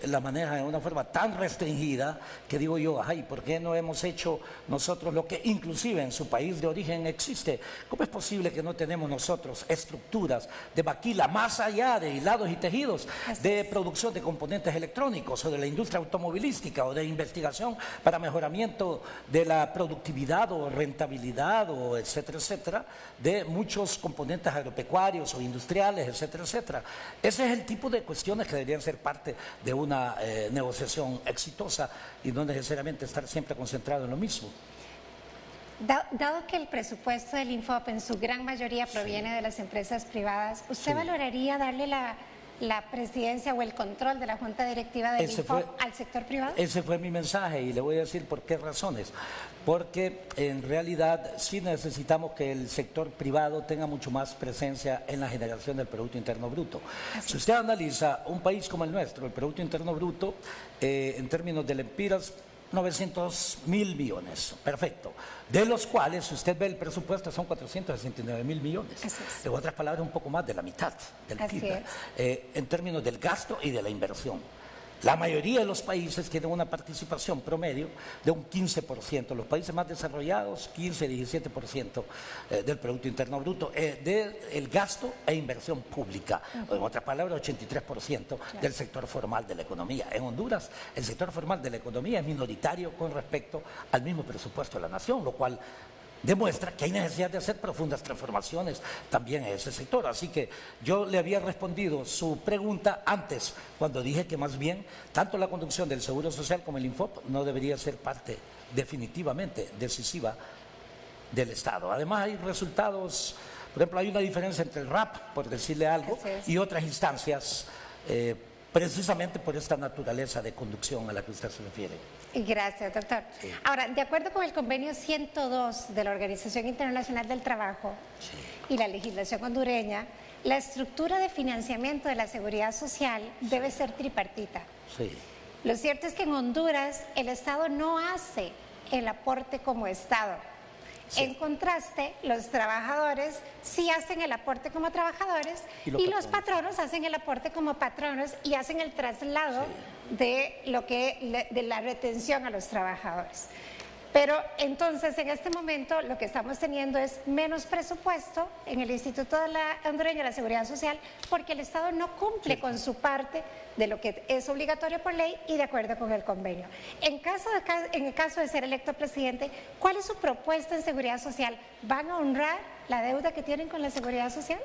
la manejan de una forma tan restringida que digo yo, ay, ¿por qué no hemos hecho nosotros lo que inclusive en su país de origen existe? ¿Cómo es posible que no tenemos nosotros estructuras de maquila más allá de hilados y tejidos, de producción de componentes electrónicos o de la industria automovilística o de investigación para mejoramiento de la productividad o rentabilidad o etcétera, etcétera, de muchos componentes agropecuarios o industriales, etcétera, etcétera? Ese es el tipo de cuestiones que deberían ser parte de una negociación exitosa y no necesariamente estar siempre concentrado en lo mismo. Dado que el presupuesto del INFOP en su gran mayoría proviene de las empresas privadas, ¿usted valoraría darle la presidencia o el control de la junta directiva del INFOP al sector privado? Ese fue mi mensaje y le voy a decir por qué razones. Porque en realidad sí necesitamos que el sector privado tenga mucho más presencia en la generación del Producto Interno Bruto. Si usted analiza un país como el nuestro, el Producto Interno Bruto, en términos del empiras, 900.000 millones, perfecto, de los cuales, si usted ve el presupuesto, son 469.000 millones. En otras palabras, un poco más de la mitad del PIB, en términos del gasto y de la inversión. La mayoría de los países tienen una participación promedio de un 15%, los países más desarrollados 15-17% del Producto Interno Bruto, del gasto e inversión pública, o en otras palabras 83% del sector formal de la economía. En Honduras el sector formal de la economía es minoritario con respecto al mismo presupuesto de la nación, lo cual demuestra que hay necesidad de hacer profundas transformaciones también en ese sector. Así que yo le había respondido su pregunta antes, cuando dije que más bien tanto la conducción del Seguro Social como el INFOP no debería ser parte definitivamente decisiva del Estado. Además hay resultados, por ejemplo, hay una diferencia entre el RAP, por decirle algo, y otras instancias, precisamente por esta naturaleza de conducción a la que usted se refiere. Gracias, doctor. Ahora, de acuerdo con el convenio 102 de la Organización Internacional del Trabajo y la legislación hondureña, la estructura de financiamiento de la seguridad social debe ser tripartita. Lo cierto es que en Honduras el Estado no hace el aporte como Estado. Sí. En contraste, los trabajadores sí hacen el aporte como trabajadores y los patronos hacen el aporte como patronos y hacen el traslado de la retención a los trabajadores. Pero entonces en este momento lo que estamos teniendo es menos presupuesto en el Instituto Hondureño de la Seguridad Social porque el Estado no cumple con su parte de lo que es obligatorio por ley y de acuerdo con el convenio. En el caso de ser electo presidente, ¿cuál es su propuesta en seguridad social? ¿Van a honrar la deuda que tienen con la seguridad social?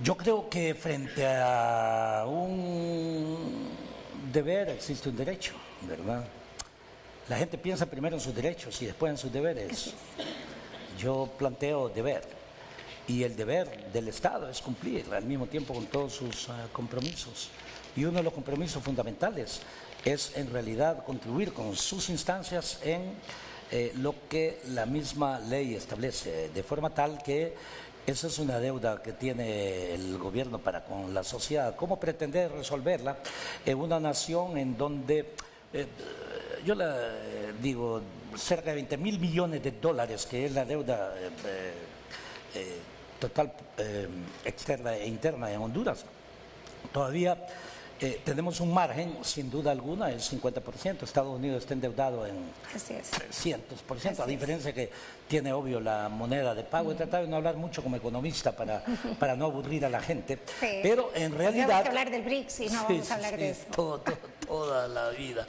Yo creo que frente a un deber existe un derecho, ¿verdad? La gente piensa primero en sus derechos y después en sus deberes. Yo planteo deber y el deber del Estado es cumplir al mismo tiempo con todos sus compromisos. Y uno de los compromisos fundamentales es en realidad contribuir con sus instancias en lo que la misma ley establece, de forma tal que esa es una deuda que tiene el gobierno para con la sociedad. ¿Cómo pretender resolverla en una nación en donde... yo le digo, cerca de $20.000 millones, que es la deuda total externa e interna en Honduras? Todavía tenemos un margen, sin duda alguna, el 50%. Estados Unidos está endeudado en 300%, a diferencia que tiene, obvio, la moneda de pago. He tratado de no hablar mucho como economista para no aburrir a la gente, pero en realidad... Tenemos que hablar del BRICS y no vamos a hablar de eso. Toda la vida.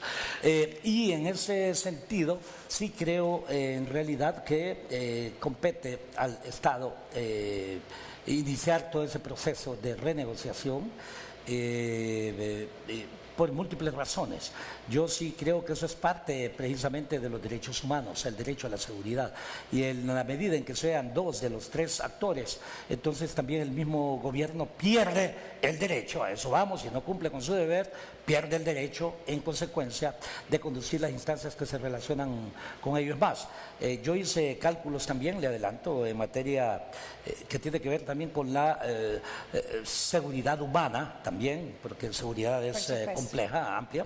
Y en ese sentido, sí creo en realidad que compete al Estado iniciar todo ese proceso de renegociación por múltiples razones. Yo sí creo que eso es parte precisamente de los derechos humanos, el derecho a la seguridad. Y en la medida en que sean dos de los tres actores, entonces también el mismo gobierno pierde el derecho, a eso vamos, si no cumple con su deber, pierde el derecho en consecuencia de conducir las instancias que se relacionan con ellos más. Yo hice cálculos también, le adelanto, en materia que tiene que ver también con la seguridad humana también, porque seguridad es compleja, amplia,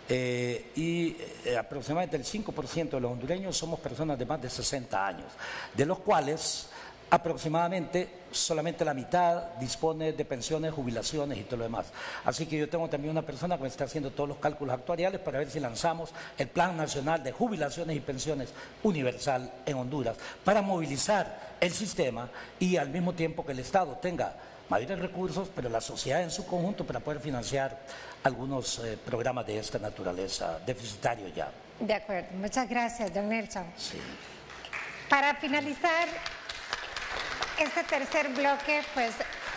y aproximadamente el 5% de los hondureños somos personas de más de 60 años, de los cuales aproximadamente solamente la mitad dispone de pensiones, jubilaciones y todo lo demás. Así que yo tengo también una persona que me está haciendo todos los cálculos actuariales para ver si lanzamos el Plan Nacional de Jubilaciones y Pensiones Universal en Honduras, para movilizar el sistema y al mismo tiempo que el Estado tenga mayores recursos, pero la sociedad en su conjunto, para poder financiar algunos programas de esta naturaleza, deficitarios ya. De acuerdo, muchas gracias, don Nelson. Sí. Para finalizar este tercer bloque, pues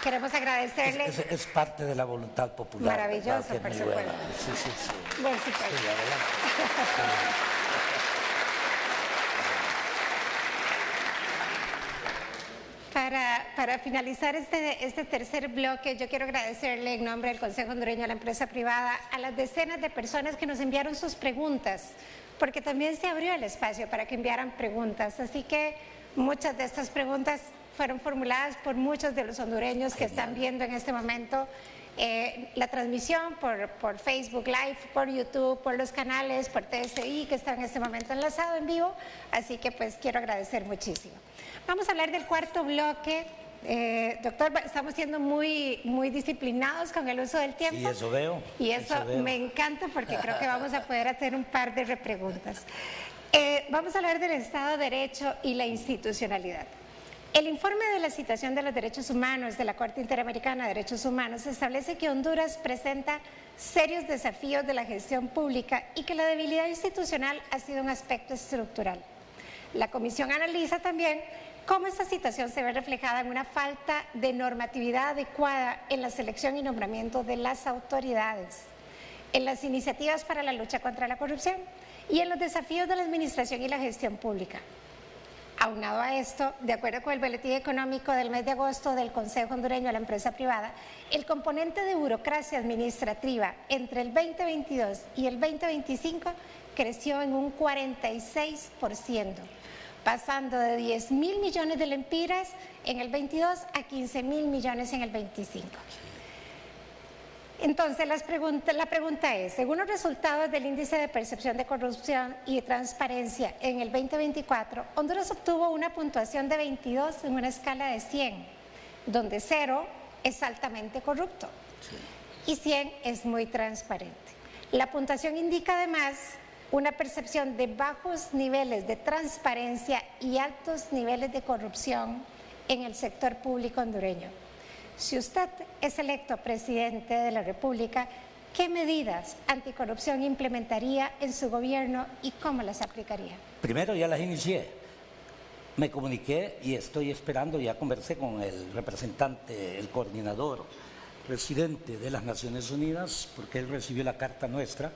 queremos agradecerle. Es parte de la voluntad popular. Maravilloso, por supuesto. Sí. Bueno, sí, adelante. Para finalizar este tercer bloque, yo quiero agradecerle en nombre del Consejo Hondureño de la Empresa Privada a las decenas de personas que nos enviaron sus preguntas, porque también se abrió el espacio para que enviaran preguntas. Así que muchas de estas preguntas fueron formuladas por muchos de los hondureños que están viendo en este momento la transmisión por Facebook Live, por YouTube, por los canales, por TSI, que están en este momento enlazados en vivo. Así que pues quiero agradecer muchísimo. Vamos a hablar del cuarto bloque. Doctor, estamos siendo muy disciplinados con el uso del tiempo. Sí, eso veo. Y eso me encanta porque creo que vamos a poder hacer un par de repreguntas. Vamos a hablar del Estado de Derecho y la institucionalidad. El informe de la situación de los derechos humanos de la Corte Interamericana de Derechos Humanos establece que Honduras presenta serios desafíos de la gestión pública y que la debilidad institucional ha sido un aspecto estructural. La Comisión analiza también cómo esta situación se ve reflejada en una falta de normatividad adecuada en la selección y nombramiento de las autoridades, en las iniciativas para la lucha contra la corrupción y en los desafíos de la administración y la gestión pública. Aunado a esto, de acuerdo con el boletín económico del mes de agosto del Consejo Hondureño de la Empresa Privada, el componente de burocracia administrativa entre el 2022 y el 2025 creció en un 46%, pasando de 10.000 millones de lempiras en el 22 a 15.000 millones en el 25. Entonces, la pregunta es, según los resultados del Índice de Percepción de Corrupción y Transparencia en el 2024, Honduras obtuvo una puntuación de 22 en una escala de 100, donde 0 es altamente corrupto y 100 es muy transparente. La puntuación indica además una percepción de bajos niveles de transparencia y altos niveles de corrupción en el sector público hondureño. Si usted es electo presidente de la República, ¿qué medidas anticorrupción implementaría en su gobierno y cómo las aplicaría? Primero ya las inicié. Me comuniqué y estoy esperando, ya conversé con el representante, el coordinador residente de las Naciones Unidas, porque él recibió la carta nuestra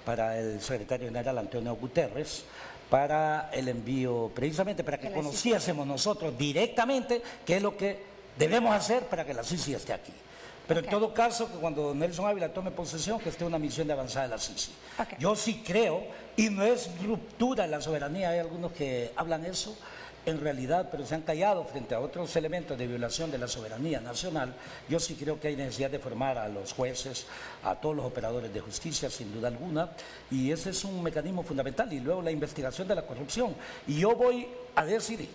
para el secretario general Antonio Guterres, para el envío, precisamente para que conociésemos nosotros directamente qué es lo que debemos hacer para que la CICI esté aquí. Pero en todo caso, que cuando Nelson Ávila tome posesión, que esté una misión de avanzada de la CICI. Yo sí creo, y no es ruptura en la soberanía, hay algunos que hablan eso, en realidad, pero se han callado frente a otros elementos de violación de la soberanía nacional. Yo sí creo que hay necesidad de formar a los jueces, a todos los operadores de justicia, sin duda alguna, y ese es un mecanismo fundamental. Y luego la investigación de la corrupción. Y yo voy a decidir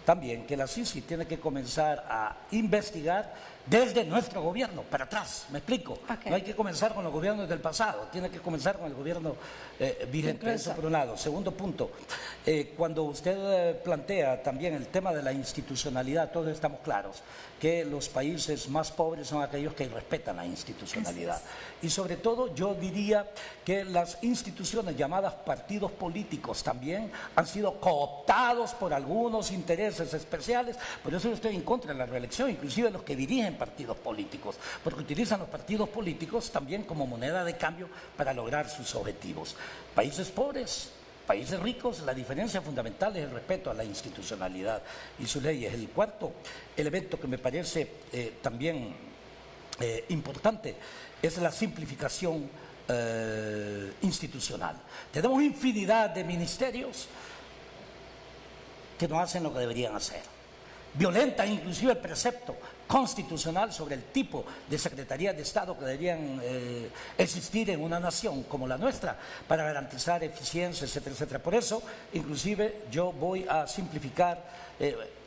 también que la CICI tiene que comenzar a investigar desde nuestro gobierno, para atrás, me explico. No hay que comenzar con los gobiernos del pasado, tiene que comenzar con el gobierno vigente, eso por un lado. Segundo punto, cuando usted plantea también el tema de la institucionalidad, todos estamos claros que los países más pobres son aquellos que respetan la institucionalidad. Y sobre todo yo diría que las instituciones llamadas partidos políticos también han sido cooptados por algunos intereses especiales. Por eso yo estoy en contra de la reelección, inclusive los que dirigen partidos políticos, porque utilizan los partidos políticos también como moneda de cambio para lograr sus objetivos. Países pobres, países ricos, la diferencia fundamental es el respeto a la institucionalidad y sus leyes. El cuarto elemento que me parece también importante es la simplificación institucional. Tenemos infinidad de ministerios que no hacen lo que deberían hacer. Violentan inclusive el precepto constitucional sobre el tipo de secretarías de Estado que deberían existir en una nación como la nuestra para garantizar eficiencia, etcétera, etcétera. Por eso, inclusive, yo voy a simplificar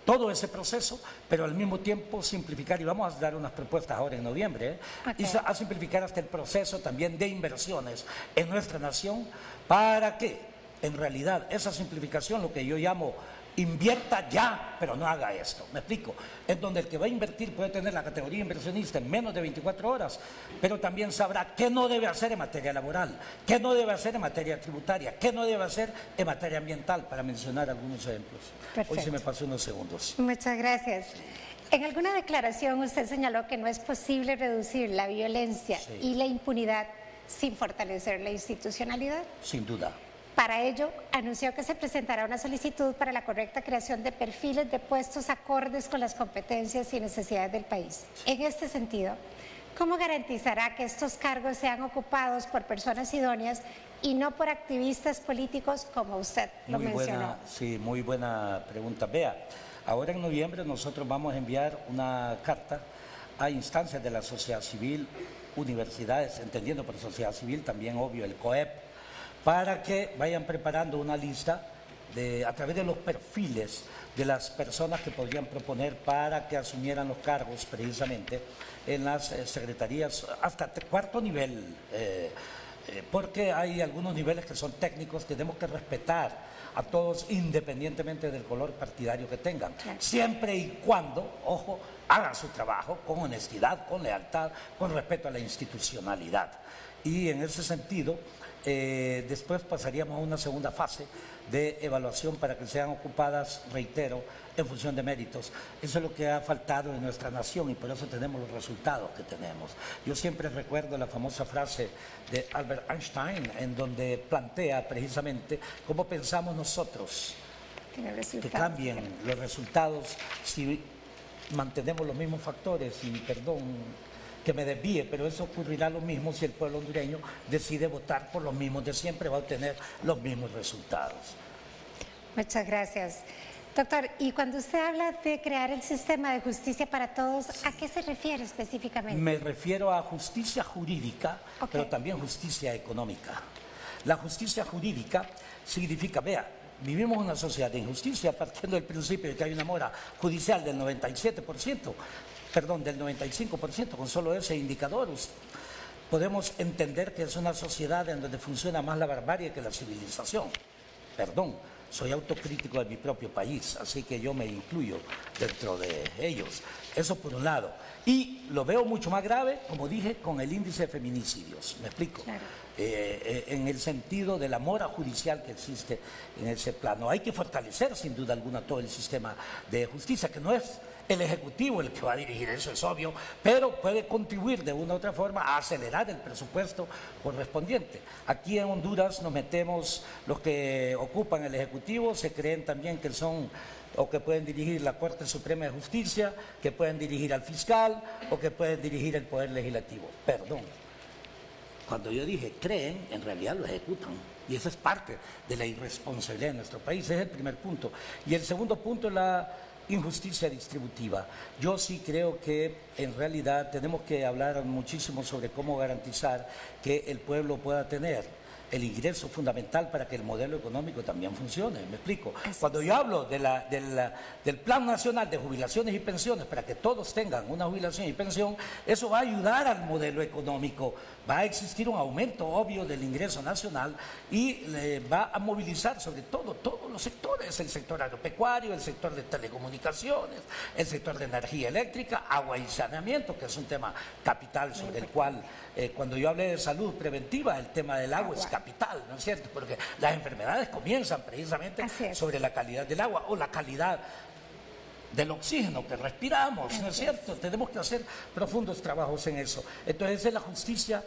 todo ese proceso, pero al mismo tiempo simplificar, y vamos a dar unas propuestas ahora en noviembre, y a simplificar hasta el proceso también de inversiones en nuestra nación para que, en realidad, esa simplificación, lo que yo llamo invierta ya, pero no haga esto. Me explico. En donde el que va a invertir puede tener la categoría inversionista en menos de 24 horas, pero también sabrá qué no debe hacer en materia laboral, qué no debe hacer en materia tributaria, qué no debe hacer en materia ambiental, para mencionar algunos ejemplos. Perfecto. Hoy se me pasó unos segundos. Muchas gracias. En alguna declaración usted señaló que no es posible reducir la violencia y la impunidad sin fortalecer la institucionalidad. Sin duda. Para ello, anunció que se presentará una solicitud para la correcta creación de perfiles de puestos acordes con las competencias y necesidades del país. En este sentido, ¿cómo garantizará que estos cargos sean ocupados por personas idóneas y no por activistas políticos como usted lo mencionó? Sí, muy buena pregunta. Vea, ahora en noviembre nosotros vamos a enviar una carta a instancias de la sociedad civil, universidades, entendiendo por sociedad civil también, obvio, el COEP, para que vayan preparando una lista a través de los perfiles de las personas que podrían proponer para que asumieran los cargos precisamente en las secretarías hasta cuarto nivel, porque hay algunos niveles que son técnicos, tenemos que respetar a todos independientemente del color partidario que tengan, siempre y cuando, ojo, hagan su trabajo con honestidad, con lealtad, con respeto a la institucionalidad. Y en ese sentido, después pasaríamos a una segunda fase de evaluación para que sean ocupadas, reitero, en función de méritos. Eso es lo que ha faltado en nuestra nación y por eso tenemos los resultados que tenemos. Yo siempre recuerdo la famosa frase de Albert Einstein, en donde plantea precisamente cómo pensamos nosotros que cambien los resultados si mantenemos los mismos factores. Y perdón que me desvíe, pero eso ocurrirá lo mismo si el pueblo hondureño decide votar por los mismos de siempre, va a obtener los mismos resultados. Muchas gracias. Doctor, y cuando usted habla de crear el sistema de justicia para todos, ¿a qué se refiere específicamente? Me refiero a justicia jurídica, pero también justicia económica. La justicia jurídica significa, vea, vivimos en una sociedad de injusticia partiendo del principio de que hay una mora judicial del 97%, perdón, del 95%, con solo ese indicador. Podemos entender que es una sociedad en donde funciona más la barbarie que la civilización. Perdón, soy autocrítico de mi propio país, así que yo me incluyo dentro de ellos. Eso por un lado. Y lo veo mucho más grave, como dije, con el índice de feminicidios. ¿Me explico? Claro. En el sentido de la mora judicial que existe en ese plano. Hay que fortalecer, sin duda alguna, todo el sistema de justicia, que no es el Ejecutivo el que va a dirigir, eso es obvio, pero puede contribuir de una u otra forma a acelerar el presupuesto correspondiente. Aquí en Honduras nos metemos los que ocupan el Ejecutivo, se creen también que son o que pueden dirigir la Corte Suprema de Justicia, que pueden dirigir al fiscal o que pueden dirigir el Poder Legislativo. Perdón. Cuando yo dije creen, en realidad lo ejecutan. Y esa es parte de la irresponsabilidad de nuestro país. Ese es el primer punto. Y el segundo punto es la injusticia distributiva. Yo sí creo que en realidad tenemos que hablar muchísimo sobre cómo garantizar que el pueblo pueda tener el ingreso fundamental para que el modelo económico también funcione. ¿Me explico? Cuando yo hablo del Plan Nacional de Jubilaciones y Pensiones para que todos tengan una jubilación y pensión, eso va a ayudar al modelo económico. Va a existir un aumento obvio del ingreso nacional y va a movilizar sobre todo todos los sectores, el sector agropecuario, el sector de telecomunicaciones, el sector de energía eléctrica, agua y saneamiento, que es un tema capital sobre el cual, cuando yo hablé de salud preventiva, el tema del agua es capital, ¿no es cierto? Porque las enfermedades comienzan precisamente sobre la calidad del agua o la calidad del oxígeno que respiramos, ¿no es cierto? Tenemos que hacer profundos trabajos en eso. Entonces, esa es la justicia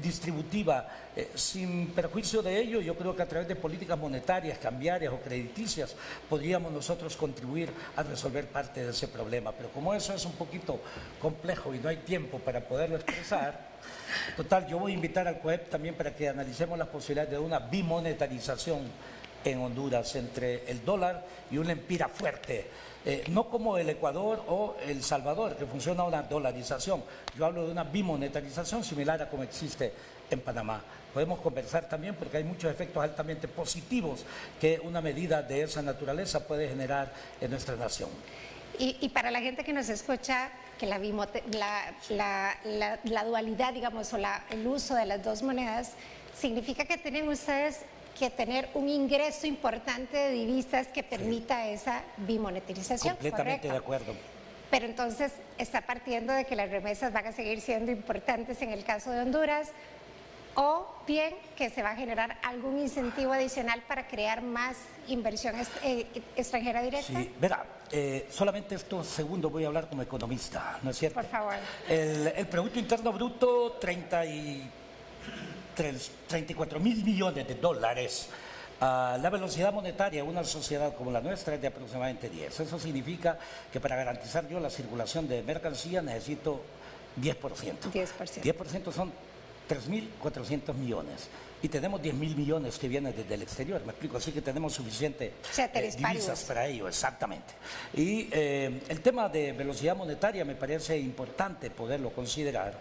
distributiva. Sin perjuicio de ello, yo creo que a través de políticas monetarias, cambiarias o crediticias, podríamos nosotros contribuir a resolver parte de ese problema. Pero como eso es un poquito complejo y no hay tiempo para poderlo expresar, total, yo voy a invitar al COEP también para que analicemos las posibilidades de una bimonetarización en Honduras entre el dólar y una empira fuerte. No como el Ecuador o El Salvador, que funciona una dolarización. Yo hablo de una bimonetarización similar a como existe en Panamá. Podemos conversar también porque hay muchos efectos altamente positivos que una medida de esa naturaleza puede generar en nuestra nación. Y para la gente que nos escucha, que la dualidad, digamos, o el uso de las dos monedas, significa que tienen ustedes que tener un ingreso importante de divisas que permita esa bimonetarización. Completamente de acuerdo. Pero entonces está partiendo de que las remesas van a seguir siendo importantes en el caso de Honduras, o bien que se va a generar algún incentivo adicional para crear más inversión extranjera directa. Sí, verá, solamente esto segundo voy a hablar como economista, ¿no es cierto? Por favor. El Producto Interno Bruto, 34 mil millones de dólares. La velocidad monetaria en una sociedad como la nuestra es de aproximadamente 10. Eso significa que para garantizar yo la circulación de mercancía necesito 10%. 10% son 3.400 millones. Y tenemos 10.000 millones que vienen desde el exterior, me explico, así que tenemos suficiente divisas para ello, exactamente. Y el tema de velocidad monetaria me parece importante poderlo considerar.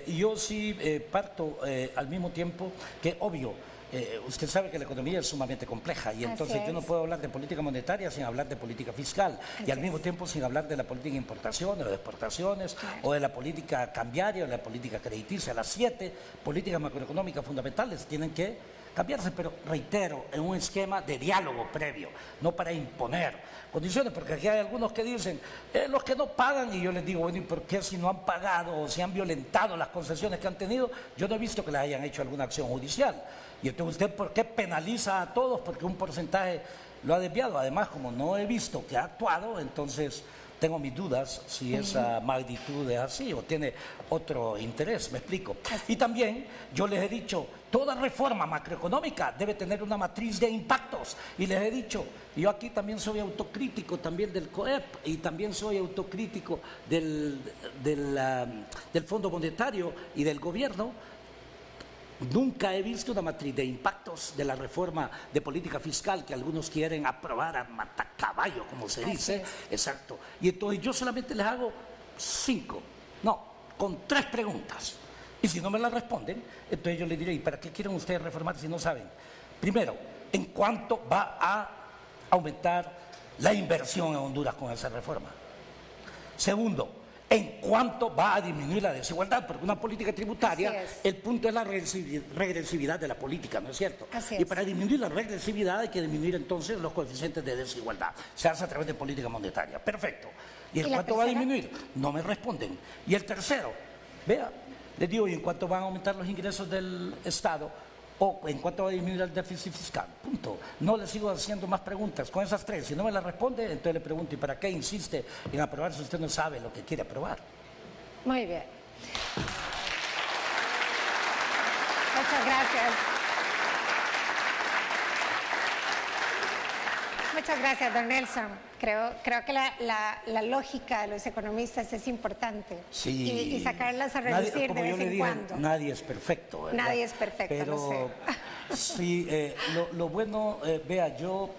Y yo sí parto al mismo tiempo que, obvio, usted sabe que la economía es sumamente compleja y entonces yo no puedo hablar de política monetaria sin hablar de política fiscal y al mismo tiempo sin hablar de la política de importaciones o de exportaciones o de la política cambiaria o de la política crediticia. Las 7 políticas macroeconómicas fundamentales tienen que cambiarse, pero reitero, en un esquema de diálogo previo, no para imponer condiciones, porque aquí hay algunos que dicen, los que no pagan, y yo les digo, bueno, ¿y por qué si no han pagado o si han violentado las concesiones que han tenido? Yo no he visto que les hayan hecho alguna acción judicial. Y entonces, ¿usted por qué penaliza a todos? Porque un porcentaje lo ha desviado. Además, como no he visto que ha actuado, entonces tengo mis dudas si esa magnitud es así o tiene otro interés, me explico. Y también yo les he dicho, toda reforma macroeconómica debe tener una matriz de impactos. Y les he dicho, yo aquí también soy autocrítico también del COEP y también soy autocrítico del Fondo Monetario y del gobierno. Nunca he visto una matriz de impactos de la reforma de política fiscal que algunos quieren aprobar a matacaballo, como se dice. Exacto. Y entonces yo solamente les hago 3 preguntas. Y si no me las responden, entonces yo les diré, ¿y para qué quieren ustedes reformar si no saben? Primero, ¿en cuánto va a aumentar la inversión en Honduras con esa reforma? Segundo, ¿en cuánto va a disminuir la desigualdad? Porque una política tributaria, el punto es la regresividad de la política, ¿no es cierto? Y para disminuir la regresividad hay que disminuir entonces los coeficientes de desigualdad. Se hace a través de política monetaria. Perfecto. ¿Y en cuánto va a disminuir? No me responden. Y el tercero, vea, les digo, ¿y en cuánto van a aumentar los ingresos del Estado? ¿O en cuánto va a disminuir el déficit fiscal? Punto. No le sigo haciendo más preguntas. Con esas 3, si no me las responde, entonces le pregunto, ¿y para qué insiste en aprobar si usted no sabe lo que quiere aprobar? Muy bien. Muchas gracias. Muchas gracias, don Nelson. Creo que la lógica de los economistas es importante. Sí. Y sacarlas a reducir de vez en cuando. Nadie es perfecto, ¿verdad? Nadie es perfecto, pero lo sé. Sí, lo bueno, vea, yo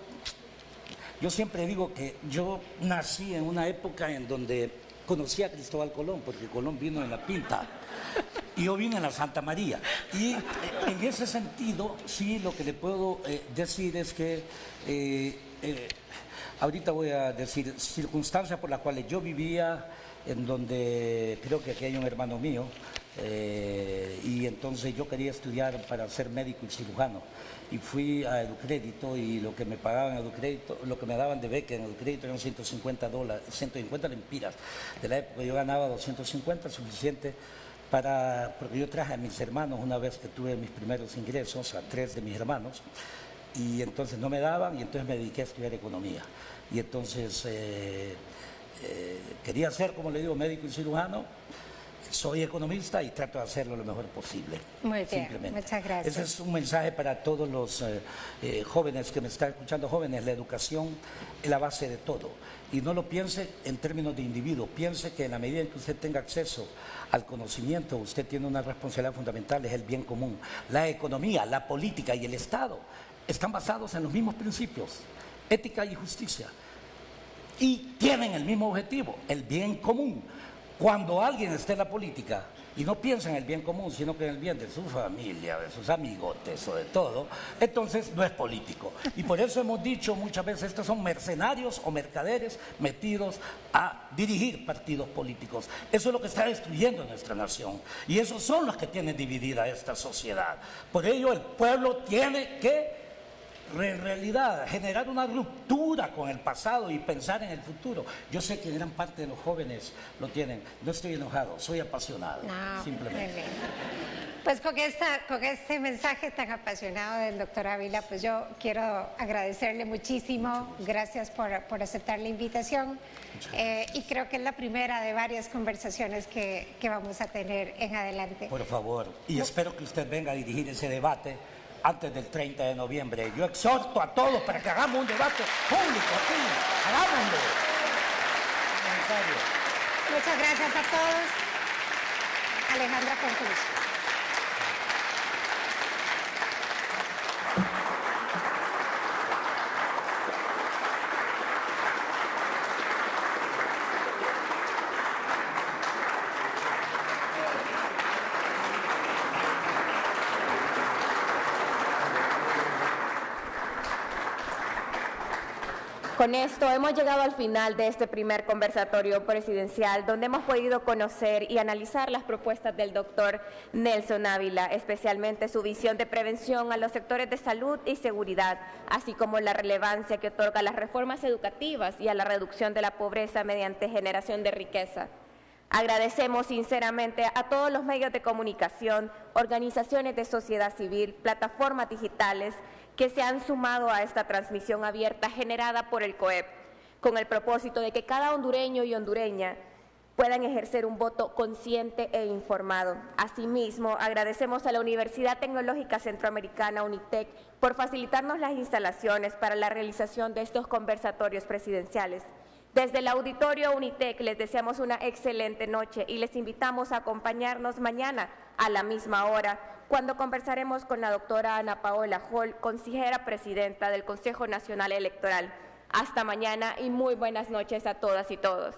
siempre digo que yo nací en una época en donde conocí a Cristóbal Colón, porque Colón vino en la Pinta y yo vine en la Santa María. Y en ese sentido, sí, lo que le puedo decir es que ahorita voy a decir circunstancias por las cuales yo vivía, en donde creo que aquí hay un hermano mío, y entonces yo quería estudiar para ser médico y cirujano. Y fui a Educrédito y lo que me pagaban en Educrédito, lo que me daban de beca en Educrédito eran $150, 150 lempiras. De la época yo ganaba 250, suficiente porque yo traje a mis hermanos una vez que tuve mis primeros ingresos, a 3 de mis hermanos, y entonces no me daban y entonces me dediqué a estudiar economía. Y entonces quería ser, como le digo, médico y cirujano. Soy economista y trato de hacerlo lo mejor posible. Muy bien, muchas gracias. Ese es un mensaje para todos los jóvenes que me están escuchando. Jóvenes, la educación es la base de todo. Y no lo piense en términos de individuo, piense que en la medida en que usted tenga acceso al conocimiento, usted tiene una responsabilidad fundamental, es el bien común. La economía, la política y el Estado están basados en los mismos principios, ética y justicia. Y tienen el mismo objetivo, el bien común. Cuando alguien esté en la política y no piensa en el bien común, sino que en el bien de su familia, de sus amigotes o de todo, entonces no es político. Y por eso hemos dicho muchas veces, estos son mercenarios o mercaderes metidos a dirigir partidos políticos. Eso es lo que está destruyendo nuestra nación. Y esos son los que tienen dividida esta sociedad. Por ello el pueblo tiene que en realidad generar una ruptura con el pasado y pensar en el futuro. Yo sé que gran parte de los jóvenes lo tienen. No estoy enojado, soy apasionado, simplemente. Pues con este mensaje tan apasionado del doctor Ávila, pues yo quiero agradecerle muchísimo. Gracias por aceptar la invitación. Y creo que es la primera de varias conversaciones que vamos a tener en adelante. Por favor, y espero que usted venga a dirigir ese debate antes del 30 de noviembre. Yo exhorto a todos para que hagamos un debate público aquí. Hagámoslo. Muchas gracias a todos. Alejandra, concluye. Con esto hemos llegado al final de este primer conversatorio presidencial, donde hemos podido conocer y analizar las propuestas del doctor Nelson Ávila, especialmente su visión de prevención a los sectores de salud y seguridad, así como la relevancia que otorga las reformas educativas y a la reducción de la pobreza mediante generación de riqueza. Agradecemos sinceramente a todos los medios de comunicación, organizaciones de sociedad civil, plataformas digitales, que se han sumado a esta transmisión abierta generada por el COEP, con el propósito de que cada hondureño y hondureña puedan ejercer un voto consciente e informado. Asimismo, agradecemos a la Universidad Tecnológica Centroamericana, UNITEC, por facilitarnos las instalaciones para la realización de estos conversatorios presidenciales. Desde el auditorio Unitec les deseamos una excelente noche y les invitamos a acompañarnos mañana a la misma hora, cuando conversaremos con la doctora Ana Paola Hall, consejera presidenta del Consejo Nacional Electoral. Hasta mañana y muy buenas noches a todas y todos.